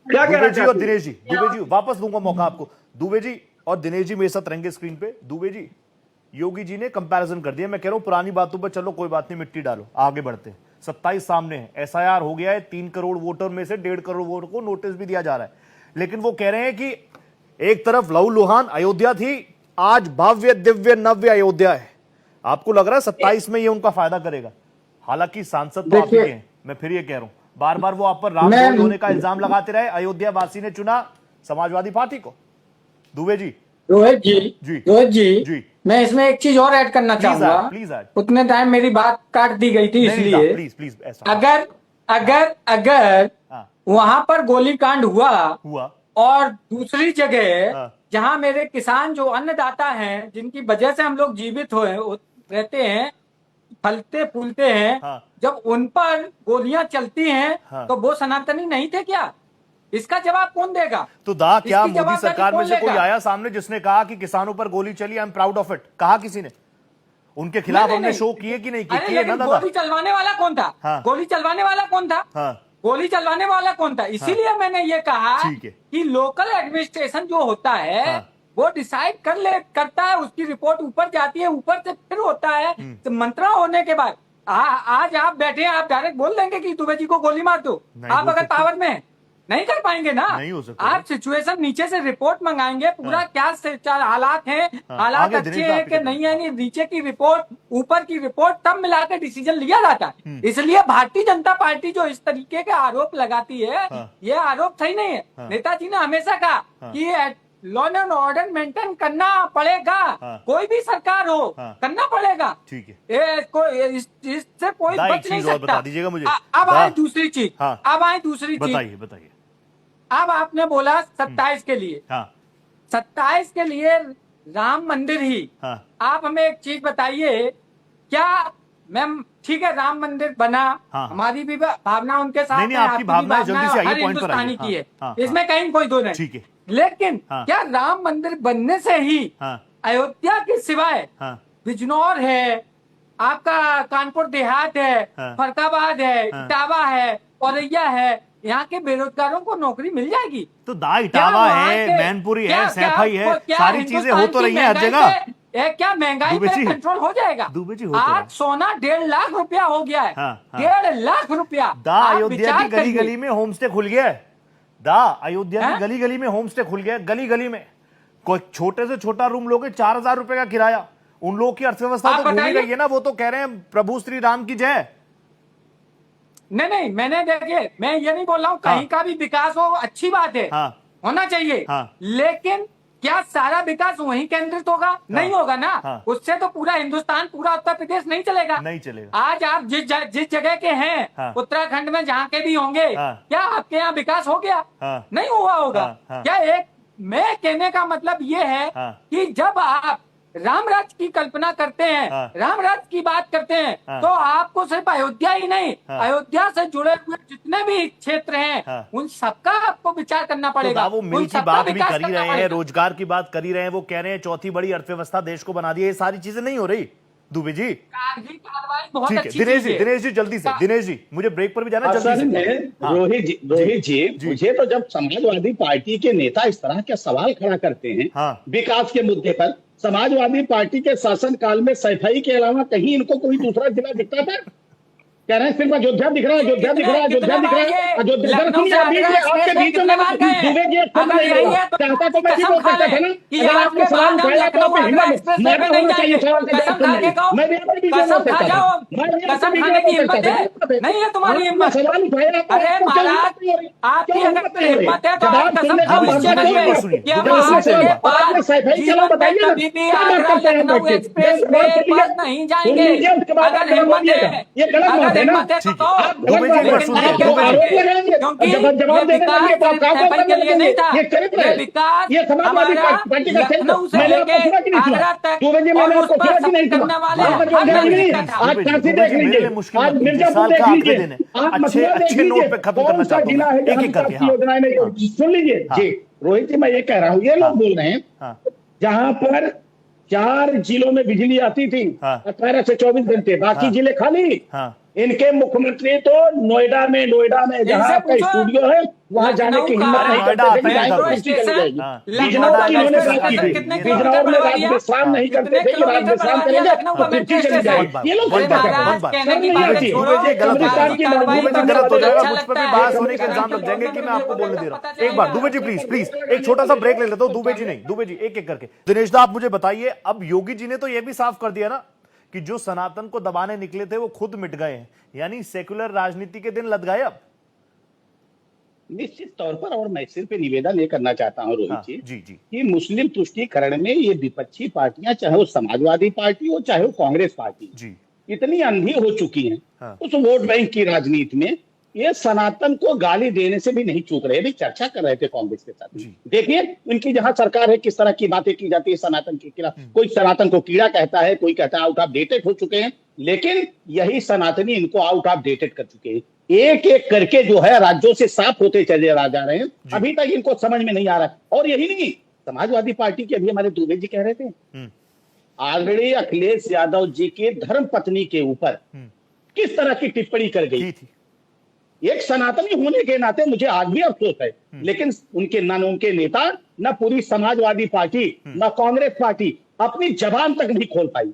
Speaker 1: दुबे जी और दिनेश जी, दुबे जी वापस दूंगा मौका आपको। दुबे जी और दिनेश जी मेरे साथ रहेंगे स्क्रीन पे। दुबे जी, योगी जी ने कंपैरिजन कर दिया। मैं कह रहा हूं पुरानी बातों पर चलो, कोई बात नहीं, मिट्टी डालो, आगे बढ़ते हैं। 27 सामने है, एसआईआर हो गया है, 3 करोड़ वोटर में से 1.5 करोड़ वोटर को नोटिस भी दिया जा रहा है। लेकिन वो कह रहे हैं कि एक तरफ लहूलुहान अयोध्या थी, आज भव्य दिव्य नव्य अयोध्या है। आपको लग रहा है 27 में ये उनका फायदा करेगा? हालांकि सांसद तो आप ही हैं, मैं फिर ये कह रहा हूं, बार बार वो आप पर रामद्रोही होने का इल्जाम लगाते रहे। अयोध्या वासी ने चुना समाजवादी पार्टी को। दुबे जी,
Speaker 7: रोहित जी, मैं इसमें एक चीज और ऐड करना चाहूंगा।
Speaker 1: Please add.
Speaker 7: उतने टाइम मेरी बात काट दी गई थी, इसलिए
Speaker 1: प्लीज
Speaker 7: अगर वहां पर गोलीकांड हुआ और दूसरी जगह जहां मेरे किसान जो अन्नदाता हैं, जिनकी वजह से हम लोग जीवित रहते हैं, फलते फूलते हैं, जब उन पर गोलियां चलती हैं तो वो सनातनी नहीं थे क्या? इसका जवाब कौन देगा?
Speaker 1: तो क्या मोदी सरकार में से कोई आया सामने जिसने कहा कि किसानों पर गोली चली, I am proud of it? कहा किसी ने? उनके खिलाफ हमने शो किए कि नहीं किए?
Speaker 7: गोली चलवाने वाला कौन था? गोली चलवाने वाला कौन था? गोली चलवाने वाला कौन था? इसीलिए मैंने ये कहा कि लोकल एडमिनिस्ट्रेशन जो होता है वो डिसाइड करता है, उसकी रिपोर्ट ऊपर जाती है, ऊपर से फिर होता है मंत्रणा होने के बाद। आज आप बैठे हैं, आप डायरेक्ट बोल देंगे कि दुबे जी को गोली मार दो। आप अगर पावर में नहीं कर पाएंगे ना, नहीं हो सकता। आप सिचुएशन नीचे से रिपोर्ट मंगाएंगे, पूरा क्या हालात हैं, हालात अच्छे हैं कि नहीं है, नीचे की रिपोर्ट ऊपर की रिपोर्ट तब मिलाकर डिसीजन लिया जाता है। इसलिए भारतीय जनता पार्टी जो इस तरीके के आरोप लगाती है, ये आरोप सही नहीं है। नेताजी ने हमेशा कहा कि लॉ एंड ऑर्डर मेंटेन करना पड़ेगा, कोई भी सरकार हो करना पड़ेगा।
Speaker 1: ठीक है,
Speaker 7: इससे कोई बच नहीं सकता।
Speaker 1: बता दीजिएगा मुझे।
Speaker 7: अब आए दूसरी चीज,
Speaker 1: बताइए।
Speaker 7: अब आपने बोला 27 के लिए, 27 के लिए राम मंदिर ही। आप हमें एक चीज बताइए, क्या मैम ठीक है राम मंदिर बना, हमारी भी भावना उनके साथ है,
Speaker 1: आपकी भावना जल्दी से
Speaker 7: हर हिंदुस्तानी की है, इसमें कहीं कोई दो नहीं। ठीक है, लेकिन क्या राम मंदिर बनने से ही अयोध्या के सिवाय बिजनौर है, आपका कानपुर देहात है, फरकाबाद है, इटावा है, औरैया है, यहाँ के बेरोजगारों को नौकरी मिल जाएगी? तो
Speaker 1: इटावा है, मैनपुरी है, सैफई है, सारी चीजें हो तो रही है हर जगह।
Speaker 7: क्या महंगाई पे कंट्रोल हो जाएगा? आज सोना 1.5 लाख रुपया हो गया है। 1.5 लाख रुपया।
Speaker 1: अयोध्या की गली गली में होम स्टे खुल गया है। अयोध्या की गली गली में होम स्टे खुल गया, गली गली में। कोई छोटे से छोटा रूम लोगे 4,000 रुपए का किराया। उन लोगों की अर्थव्यवस्था तो घूमी गई है ना, वो तो कह रहे हैं प्रभु श्री राम की जय।
Speaker 7: नहीं, मैंने देखिए, मैं ये नहीं बोल रहा हूँ कहीं का भी विकास हो, अच्छी बात है, होना चाहिए, लेकिन क्या सारा विकास वहीं केंद्रित होगा? नहीं होगा ना। उससे तो पूरा हिंदुस्तान, पूरा उत्तर प्रदेश नहीं चलेगा। आज आप जिस जगह के हैं, उत्तराखंड में जहाँ के भी होंगे, क्या आपके यहाँ विकास हो गया? नहीं हुआ होगा। क्या मैं कहने का मतलब ये है कि जब आप राम राज्य की कल्पना करते हैं, राम राज्य की बात करते हैं, तो आपको सिर्फ अयोध्या ही नहीं, अयोध्या से जुड़े हुए जितने भी क्षेत्र हैं, उन सबका आपको विचार करना पड़ेगा।
Speaker 1: वो मिल की बात भी कर ही रहे हैं, रोजगार की बात कर ही रहे हैं, वो कह रहे हैं चौथी बड़ी अर्थव्यवस्था देश को बना दी है। ये सारी चीजें नहीं हो रही दुबे जी।
Speaker 7: बहुत अच्छी
Speaker 1: दिनेश जी जल्दी से, दिनेश जी मुझे ब्रेक पर भी जाना जल्दी से।
Speaker 6: रोहित जी, मुझे तो जब समाजवादी पार्टी के नेता इस तरह के सवाल खड़ा करते हैं विकास के मुद्दे पर, समाजवादी पार्टी के शासन काल में सैफई के अलावा कहीं इनको कोई दूसरा जिला दिखता था? कह रहे हैं सिर्फ अयोध्या दिख रहा है, अयोध्या दिख रहा है, अयोध्या दिख रहा है, अयोध्या। आपके बीच में दुबे जी चाहता तो मैं भी बोल सकता था ना, अगर आपने सवाल उठाया तो आपको हिम्मत होना चाहिए सवाल के जवाब देने की। मैं भी अपने बीच में बोल सकता था, मैं भी अपने बीच में बोल सकता था।
Speaker 7: नहीं है तुम्हारी हिम्मत।
Speaker 6: सवाल उठाया
Speaker 7: आपकी अगर हिम्मत है तो आप कसम
Speaker 6: सैफई चलो बताइए
Speaker 7: एक्सप्रेस वे नहीं जाएंगे। अगर हिम्मत है,
Speaker 6: ये गलत
Speaker 7: अगर हिम्मत है तो
Speaker 6: ये समाजवादी पार्टी का
Speaker 7: लखनऊ से लेके आगरा तक करने वाले
Speaker 6: आज काशी देख लीजिए, आज मिर्जापुर देख लीजिए,
Speaker 1: अच्छे नोट पे खत्म करना चाहता हूं एक एक करके।
Speaker 6: योजनाएं नहीं, सुन लीजिए जी रोहित जी, मैं ये कह रहा हूँ, ये लोग बोल रहे हैं जहां पर 4 जिलों में बिजली आती थी 18 से 24 घंटे, बाकी जिले खाली। इनके मुख्यमंत्री तो नोएडा में जहां आपका स्टूडियो है वहां जाने की हिम्मत नहीं करते थे कि रात कुर्सी चली जाएगी। बिजनौर की इन्होंने बात की थी, बिजनौर में रात विश्राम नहीं करते थे कि रात विश्राम करेंगे तो कुर्सी चली जाएगी। ये लोग
Speaker 1: गलत हो जाएगा, मुझ पर भी बहस होने के इल्जाम लग जाएंगे कि मैं आपको बोलने दे रहा हूं। एक बार दुबे जी प्लीज एक छोटा सा ब्रेक ले लेता हूं। दुबे जी नहीं, दुबे जी एक करके। दिनेश दा आप मुझे बताइए, अब योगी जी ने तो यह भी साफ कर दिया ना कि जो सनातन को दबाने निकले थे वो खुद मिट गए हैं, यानी सेकुलर राजनीति के दिन लद गए अब।
Speaker 6: निश्चित तौर पर, और मैं सिर्फ निवेदन ये करना चाहता हूँ रोहित
Speaker 1: जी
Speaker 6: कि मुस्लिम तुष्टीकरण में ये विपक्षी पार्टियां, चाहे वो समाजवादी पार्टी हो चाहे वो कांग्रेस पार्टी जी, इतनी अंधी हो चुकी हैं उस वोट बैंक की राजनीति में, ये सनातन को गाली देने से भी नहीं चूक रहे। भी चर्चा कर रहे थे कांग्रेस के साथ, देखिए उनकी जहां सरकार है किस तरह की बातें की जाती है सनातन के खिलाफ। कोई सनातन को कीड़ा कहता है, कोई कहता है आउट ऑफ डेटेड हो चुके हैं, लेकिन यही सनातनी इनको आउट ऑफ डेटेड कर चुके हैं। एक एक करके जो है राज्यों से साफ होते चले जा रहे हैं, अभी तक इनको समझ में नहीं आ रहा। और यही नहीं, समाजवादी पार्टी के अभी हमारे दुबे जी कह रहे थे, ऑलरेडी अखिलेश यादव जी के धर्म पत्नी के ऊपर किस तरह की टिप्पणी कर गई थी। एक सनातनी होने के नाते मुझे आज भी अफसोस है, लेकिन उनके नेता, न पूरी समाजवादी पार्टी, न कांग्रेस पार्टी अपनी जबान तक नहीं खोल पाई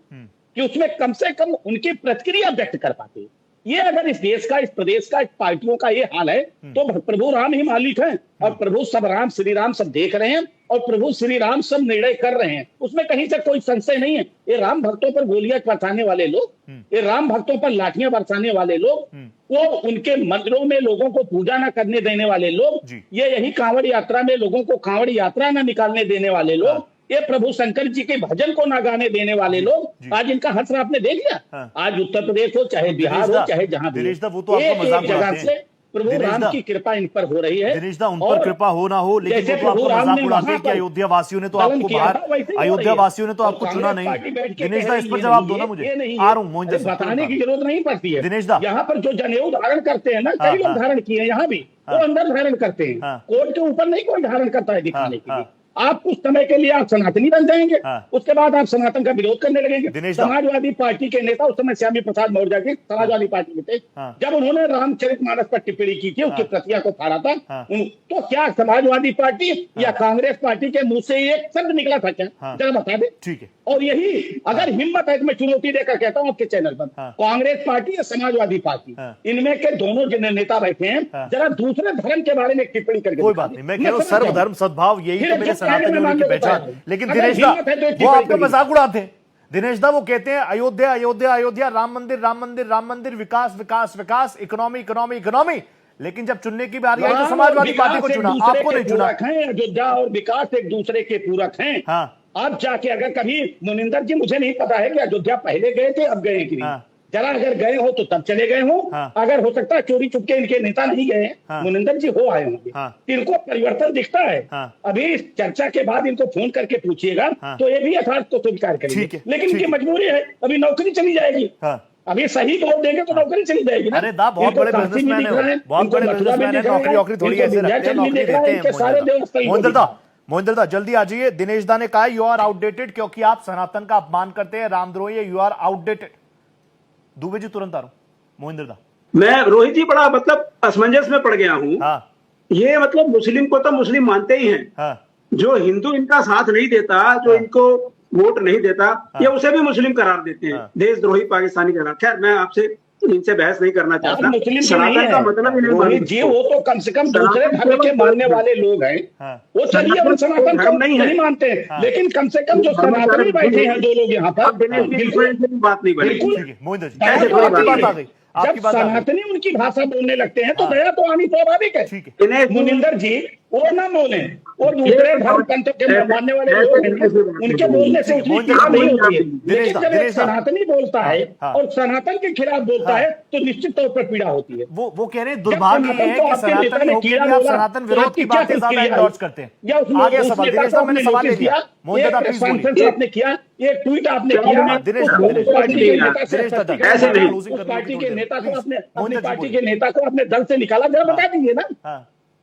Speaker 6: कि उसमें कम से कम उनकी प्रतिक्रिया व्यक्त कर पाते। ये अगर इस देश का, इस प्रदेश का, इस पार्टियों का ये हाल है तो प्रभु राम ही मालिक हैं, और प्रभु सब राम श्री राम सब देख रहे हैं, और प्रभु श्री राम सब निर्णय कर रहे हैं, उसमें कहीं से कोई संशय नहीं है। ये राम भक्तों पर गोलियां बरसाने वाले लोग, ये राम भक्तों पर लाठियां बरसाने वाले लोग, वो उनके मंदिरों में लोगों को पूजा न करने देने वाले लोग, ये यही कांवड़ यात्रा में लोगों को कांवड़ यात्रा न निकालने देने वाले लोग, ये प्रभु शंकर जी के भजन को ना गाने देने वाले लोग, आज इनका हश्र आपने देख लिया। आज उत्तर प्रदेश हो चाहे बिहार हो चाहे जहां भी, एक जगह से प्रभु राम की कृपा इन पर हो रही है।
Speaker 1: दिनेश दा, उन पर कृपा हो ना हो, लेकिन वो तो आपको मजाक उड़ाते हैं कि अयोध्या वासियों ने तो आपको बाहर, अयोध्या वासियों ने तो आपको चुना नहीं। दिनेश दा, इस पर जवाब दो ना मुझे। आ रहा हूं मोहिंदर,
Speaker 6: बताने की जरूरत नहीं पड़ती है।
Speaker 1: दिनेश दा,
Speaker 6: यहाँ पर जो जनेऊ धारण करते हैं ना, कई लोग धारण किए यहाँ भी, वो अंदर धारण करते हैं, कोर्ट के ऊपर नहीं कोई धारण करता है दिखाने के लिए। आप कुछ समय के लिए आप सनातनी बन जाएंगे, उसके बाद आप सनातन का विरोध करने लगेंगे। समाजवादी पार्टी के नेता उस समय श्यामी प्रसाद मौर्य के समाजवादी पार्टी के थे, जब उन्होंने रामचरितमानस पर टिप्पणी की थी, उसकी प्रतियां को फाड़ा था, तो क्या समाजवादी पार्टी या कांग्रेस पार्टी के मुंह से एक शब्द निकला था क्या? जरा बता दे।
Speaker 1: ठीक है।
Speaker 6: और यही अगर हिम्मत है, मैं चुनौती देकर कहता हूँ आपके चैनल पर, कांग्रेस पार्टी या समाजवादी पार्टी, इनमें के दोनों जिन नेता बैठे हैं, जरा दूसरे धर्म के बारे में टिप्पणी करके,
Speaker 1: कोई बात नहीं, मैं कह रहा हूं सर्वधर्म सद्भाव, यही तो मेरे सनातनी होने की पहचान। लेकिन दिनेश दा, वो आपका मजाक उड़ाते हैं। दिनेश दा, वो कहते हैं अयोध्या अयोध्या अयोध्या, राम मंदिर राम मंदिर राम मंदिर, विकास विकास विकास, इकोनॉमी इकोनॉमी इकोनॉमी, लेकिन जब चुनने की बारी आई तो समाजवादी पार्टी को चुना, आपको नहीं चुना।
Speaker 6: अयोध्या और विकास एक दूसरे के पूरक हैं। आप जाके अगर कभी, मुनिंदर जी मुझे नहीं पता है कि अयोध्या पहले गए थे अब गए कि नहीं, जरा अगर गए हो तो तब चले गए हो, अगर हो सकता है चोरी चुपके इनके नेता नहीं गए, मुनिंदर जी हो आए होंगे, इनको परिवर्तन दिखता है। अभी इस चर्चा के बाद इनको फोन करके पूछिएगा तो ये भी यथार्थ को स्वीकार करेंगे, लेकिन इनकी मजबूरी है, अभी नौकरी चली जाएगी। अभी सही बोल देंगे तो नौकरी चली जाएगी ना।
Speaker 1: अरे दा, बहुत बड़े बिजनेसमैन है, बहुत बड़े बिजनेसमैन है, नौकरी थोड़ी ऐसे रखते हैं, नौकरी देते हैं। मोहिंदर दा जल्दी आ जाइए। दिनेश दा ने कहा यू आर आउटडेटेड क्योंकि आप सनातन का अपमान करते हैं, रामद्रोही, you are outdated. Dubey ji तुरंत आ रहा हूं। मोहिंदर दा,
Speaker 5: मैं रोहित जी बड़ा मतलब असमंजस में पड़ गया हूं। ये मतलब मुस्लिम को तो मुस्लिम मानते ही हैं, जो हिंदू इनका साथ नहीं देता, जो इनको वोट नहीं देता, ये उसे भी मुस्लिम करार देते हैं, देशद्रोही पाकिस्तानी करार। खैर मैं आपसे इनसे बहस नहीं करना चाहता।
Speaker 6: सनातन का मतलब ही नहीं जी, वो तो कम से कम दूसरे धर्म के मानने वाले लोग हैं, वो चलिए हम सनातन धर्म नहीं मानते, लेकिन कम से कम जो सनातनी बैठे हैं दो लोग यहाँ पर,
Speaker 5: बात नहीं बनेगी।
Speaker 6: जब सनातनी उनकी भाषा बोलने लगते हैं तो दया तो आनी स्वाभाविक है। मुनिंदर जी वो ना बोले, वो दूसरे धर्म पंथ के मानने वाले लोग हैं, उनके बोलने से उतनी पीड़ा नहीं होती है। लेकिन जब एक सनातनी बोलता है और सनातन के खिलाफ बोलता है तो निश्चित तौर पर पीड़ा होती है।
Speaker 1: वो कह रहे हैं दुर्भाग्य है कि सनातन होकर भी आप सनातन विरोध की बातें ज्यादा एंडोर्स करते हैं। आगे सवाल दिनेश साहब, मैंने सवाल ले लिया। मोहिंदर दा प्लीज बोलिए।
Speaker 6: आपने किया, एक ट्वीट आपने किया,
Speaker 1: दिनेश
Speaker 6: पार्टी के नेता को अपने पार्टी के नेता को अपने दल से निकाला, जरा बता दीजिए ना।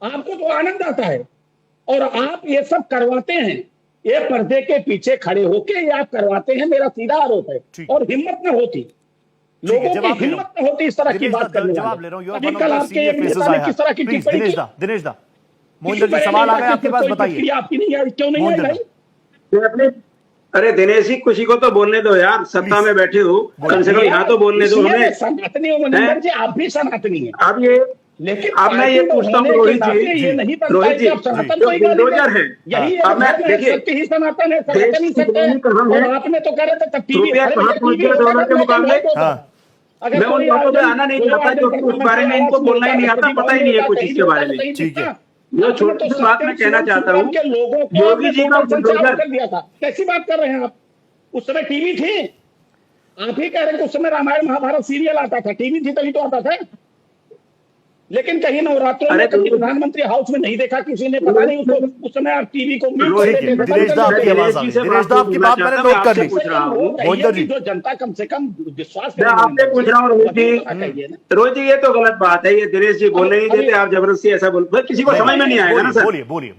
Speaker 6: आपको तो आनंद आता है और आप ये सब करवाते हैं, ये पर्दे के पीछे खड़े होके ये आप करवाते हैं, मेरा सीधा आरोप है। और हिम्मत न होती, लोगों की हिम्मत नहीं होती इस तरह की बात करने
Speaker 1: जवाब ले रहा हूँ।
Speaker 6: अभी कल आपके एक नेता ने किस तरह की टिप्पणी की?
Speaker 1: दिनेश दा मोहिंदर जी सवाल आ गया आपके पास, बताइए।
Speaker 6: आपकी नहीं आई, क्यों नहीं आई भाई?
Speaker 5: अरे दिनेश जी, किसी को तो बोलने दो यार, सत्ता में बैठे हो, कम से कम यहाँ तो बोलने दो हमें।
Speaker 6: सनातनी हो मनिंदर जी, आप भी सनातनी है।
Speaker 5: अब ये
Speaker 6: लेकिन
Speaker 5: अब मैं ये पूछता हूँ रोहित जी,
Speaker 6: ये नहीं बनता
Speaker 5: रोहित
Speaker 6: है कि
Speaker 5: जी,
Speaker 6: आप सनातन
Speaker 5: जो
Speaker 6: को ही गाली
Speaker 5: बुलडोजर
Speaker 6: दें।
Speaker 5: है,
Speaker 6: यही
Speaker 5: अब मैं देखिए,
Speaker 6: सत्य ही सनातन है, सनातन ही सत्य है। और आपने तो कह रहे थे तब टीवी,
Speaker 5: रुपया कहाँ पहुंच गया डॉलर के मुकाबले। मैं उन बातों पे आना नहीं चाहता क्योंकि उस बारे में इनको बोलना ही नहीं आता, पता ही नहीं है कुछ इसके बारे में।
Speaker 1: ठीक है,
Speaker 5: जो छोटी सी बात मैं कहना चाहता हूँ, योगी जी का बुलडोजर
Speaker 6: कर दिया था। कैसी बात कर रहे हैं आप? उस समय टीवी थी, आप ही कह रहे हैं कि उस समय रामायण महाभारत सीरियल आता था, टीवी थी तभी तो आता था। लेकिन कहीं नवरात्रों में कभी प्रधानमंत्री हाउस में नहीं देखा किसी ने, पता नहीं उसको उस समय आप टीवी को
Speaker 1: दिनेश दा आपकी आवाज आ गई। दिनेश दा आपकी बात मैंने नोट कर ली। मोहिंदर जी,
Speaker 6: जो जनता कम से कम विश्वास
Speaker 5: मैं आपसे पूछ रहा हूँ रोहित जी, ये तो गलत बात है, ये दिनेश जी बोलने नहीं देते, आप जबरदस्ती ऐसा बोल, किसी को समझ में नहीं आएगा ना सर।
Speaker 1: बोलिए।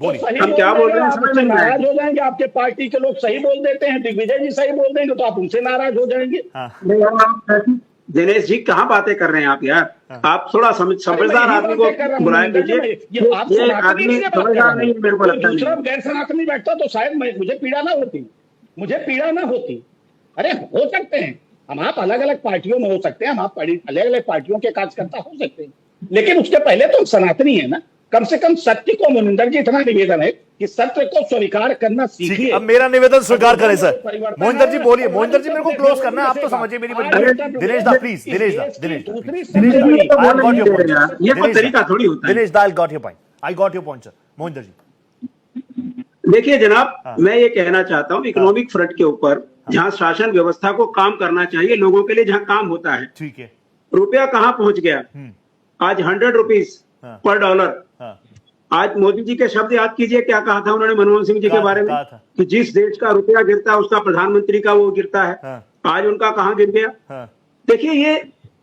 Speaker 5: हम क्या बोल रहे हैं समझ में नहीं आएगा।
Speaker 6: नाराज हो जाएंगे, आपके पार्टी के लोग सही बोल देते हैं, दिग्विजय जी सही बोल देंगे तो आप उनसे नाराज हो जाएंगे।
Speaker 5: दिनेश जी कहाँ बातें कर रहे हैं आप यार? आप थोड़ा समझदार आदमी को बुलाए कीजिए। ये आदमी समझदार नहीं है, मेरे को लगता है।
Speaker 6: दूसरा गैर सनातनी बैठता तो शायद मुझे पीड़ा ना होती। अरे हो सकते हैं हम, आप अलग अलग पार्टियों में हो सकते हैं, हम आप अलग अलग पार्टियों के कार्यकर्ता हो सकते हैं, लेकिन उसके पहले तो सनातनी है ना। कम से कम सत्य को, मोहिंदर जी इतना निवेदन है कि सत्य को स्वीकार करना सीखिए।
Speaker 1: अब मेरा निवेदन स्वीकार करें सर। मोहिंदर जी बोलिए। मोहिंदर जी मेरे को क्लोज करना है, आप तो समझिए मेरी बात। दिनेश दा प्लीज, दिनेश दा
Speaker 5: ये कोई तरीका थोड़ी होता है।
Speaker 1: Dinesh da I got your point sir. Mohinder ji
Speaker 5: देखिए जनाब, मैं ये कहना चाहता हूँ इकोनॉमिक फ्रंट के ऊपर जहाँ शासन व्यवस्था को काम करना चाहिए, लोगों के लिए जहाँ काम होता है, ठीक है, रुपया कहाँ पहुंच गया? आज 100 रुपीज पर डॉलर। आज मोदी जी के शब्द याद कीजिए, क्या कहा था उन्होंने मनमोहन सिंह जी के बारे में कि जिस देश का रुपया गिरता है उसका प्रधानमंत्री का वो गिरता है। आज उनका कहाँ गिर गया? देखिए ये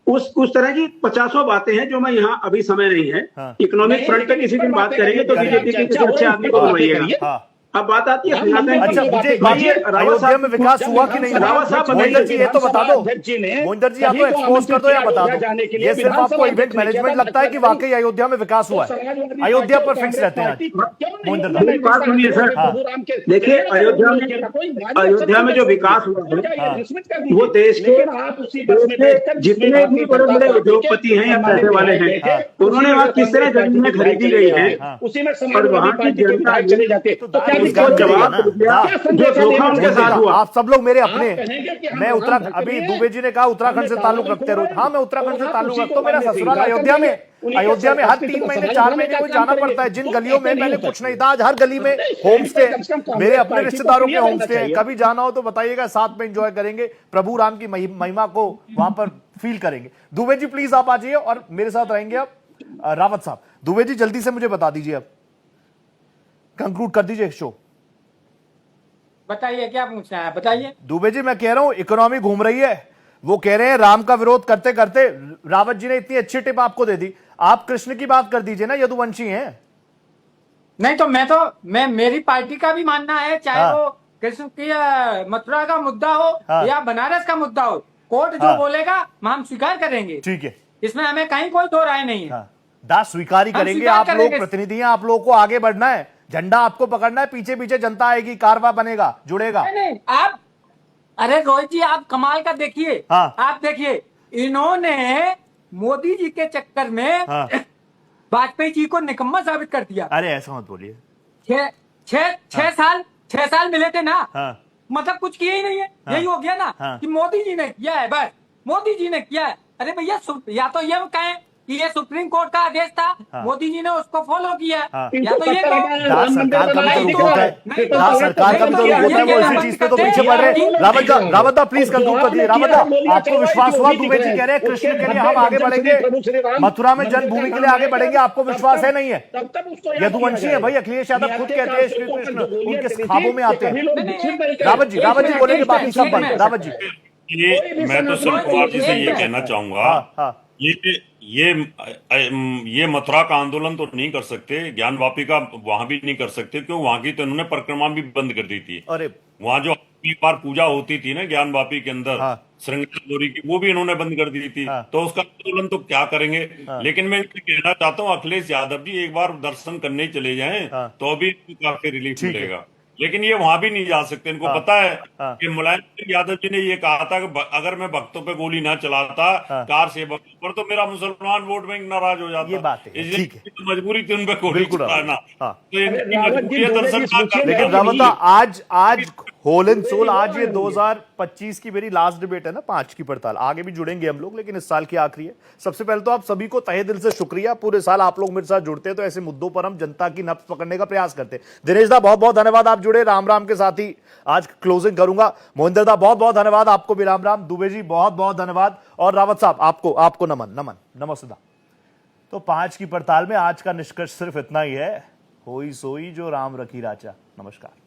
Speaker 5: उस तरह की 50 बातें हैं जो मैं यहाँ अभी समय नहीं है। इकोनॉमिक फ्रंट पे किसी दिन बात करेंगे तो बीजेपी के किसी अच्छे आदमी को बुलाइएगा। अब बात आती है
Speaker 1: अच्छा, मुझे अयोध्या में विकास हुआ कि नहीं? रावत साहब मोहिंदर जी ये तो बता दो। मोहिंदर जी या तो एक्सपोज कर दो या बता दो। ये सिर्फ आपको इवेंट मैनेजमेंट लगता है कि वाकई अयोध्या में विकास हुआ है? अयोध्या पर फिक्स रहते हैं मोहिंदर
Speaker 5: बात सुनिए सर। देखिए अयोध्या में जो विकास हुआ है वो देश के जितने भी बड़े बड़े उद्योगपति हैं या पैसे वाले हैं, उन्होंने वहाँ किस तरह जमीनें खरीदी गई है और वहाँ की जनता चले जाते तो जवाब जो धोखा उनके साथ हुआ।
Speaker 1: आप सब लोग मेरे अपने। मैं उत्तराखंड, अभी दुबे जी ने कहा उत्तराखंड से ताल्लुक रखते रहो। हाँ मैं उत्तराखंड से ताल्लुक रखता हूँ। मेरा ससुराल अयोध्या में हर 3 महीने 4 महीने को जाना पड़ता है। जिन गलियों में पहले कुछ नहीं था, आज हर गली में होम स्टे, मेरे अपने रिश्तेदारों के होम स्टे। कभी जाना हो तो बताइएगा, साथ में एंजॉय करेंगे, प्रभु राम की महिमा को वहां पर फील करेंगे। दुबे जी प्लीज आप आ जाइए और मेरे साथ रहेंगे आप। रावत साहब, दुबे जी जल्दी से मुझे बता दीजिए, अब कंक्लूड कर दीजिए शो।
Speaker 7: बताइए क्या पूछना है, बताइए।
Speaker 1: दुबे जी मैं कह रहा हूं इकोनॉमी घूम रही है, वो कह रहे हैं राम का विरोध करते करते रावत जी ने इतनी अच्छी टिप आपको दे दी, आप कृष्ण की बात कर दीजिए ना, यदुवंशी हैं।
Speaker 7: नहीं तो मैं मेरी पार्टी का भी मानना है, चाहे वो कृष्ण की मथुरा का मुद्दा हो या बनारस का मुद्दा हो, कोर्ट जो बोलेगा हम स्वीकार करेंगे।
Speaker 1: ठीक है,
Speaker 7: इसमें हमें कहीं कोई दो राय नहीं है।
Speaker 1: दास स्वीकार ही करेंगे। आप लोग प्रतिनिधि हैं, आप लोगों को आगे बढ़ना है, झंडा आपको पकड़ना है, पीछे पीछे जनता आएगी, कारवा बनेगा, जुड़ेगा।
Speaker 7: नहीं आप, अरे रोहित जी आप कमाल का देखिए। आप देखिए, इन्होंने मोदी जी के चक्कर में वाजपेयी जी को निकम्मा साबित कर दिया।
Speaker 1: अरे ऐसा मत बोलिए।
Speaker 7: 6 साल मिले थे ना, मतलब कुछ किया ही नहीं है। यही हो गया ना कि मोदी जी ने किया है, बस मोदी जी ने किया है। अरे भैया, या तो ये कहें कि ये सुप्रीम कोर्ट का आदेश था, मोदी जी ने उसको फॉलो किया, या तो ये
Speaker 1: सरकार का भी तो रुख होता है, सरकार का भी तो रुख होता है, वो इसी चीज पे तो पीछे पड़ रहे। रावत दा प्लीज कंक्लूड कर दिए। रावत दा, आपको विश्वास हुआ? दुबे जी कह रहे हैं कृष्ण के लिए हम आगे बढ़ेंगे, मथुरा में जन्मभूमि के लिए आगे बढ़ेंगे, आपको विश्वास है? नहीं है? यदुवंशी है भाई, अखिलेश यादव खुद कहते हैं श्री कृष्ण उनके ख्वाबों में आते हैं। रावत जी बोलेंगे, बाकी सब बंद। रावत जी,
Speaker 4: ये मैं तो सिर्फ कुमार जी से ये कहना चाहूंगा, ये मथुरा का आंदोलन तो नहीं कर सकते, ज्ञान वापी का वहां भी नहीं कर सकते, क्यों? वहां की तो इन्होंने परिक्रमा भी बंद कर दी थी।
Speaker 1: अरे
Speaker 4: वहां जो एक बार पूजा होती थी ना ज्ञान वापी के अंदर, श्रृंगार गौरी की, वो भी इन्होंने बंद कर दी थी। तो उसका आंदोलन तो क्या करेंगे। लेकिन मैं कहना चाहता हूँ अखिलेश यादव जी एक बार दर्शन करने चले जाएं तो अभी काफी रिलीफ मिलेगा। लेकिन ये वहां भी नहीं जा सकते। इनको पता है कि मुलायम सिंह यादव जी ने ये कहा था कि अगर मैं भक्तों पे गोली ना चलाता कार सेवकों पर तो मेरा मुसलमान वोट बैंक नाराज हो जाता।
Speaker 1: ये बात है, ठीक है।
Speaker 4: तो मजबूरी थी उन पे गोली चलाना। तो इनकी मजबूरी है दर्शन ना करने।
Speaker 1: लेकिन रावत आज होल एंड सोल, आज ये 2025 की मेरी लास्ट डिबेट है ना 5 की पड़ताल। आगे भी जुड़ेंगे हम लोग, लेकिन इस साल की आखिरी है। सबसे पहले तो आप सभी को तहे दिल से शुक्रिया। पूरे साल आप लोग मेरे साथ जुड़ते हैं तो ऐसे मुद्दों पर हम जनता की नब्ज पकड़ने का प्रयास करते हैं। दिनेश दा बहुत बहुत धन्यवाद, आप जुड़े। राम राम के साथ ही आज क्लोजिंग करूंगा। मोहिंदर दा बहुत बहुत धन्यवाद, आपको भी राम राम। दुबे जी बहुत बहुत धन्यवाद, और रावत साहब आपको नमन नमस्ते दा। तो 5 की पड़ताल में आज का निष्कर्ष सिर्फ इतना ही है, होई सोई जो राम रखी राचा। नमस्कार।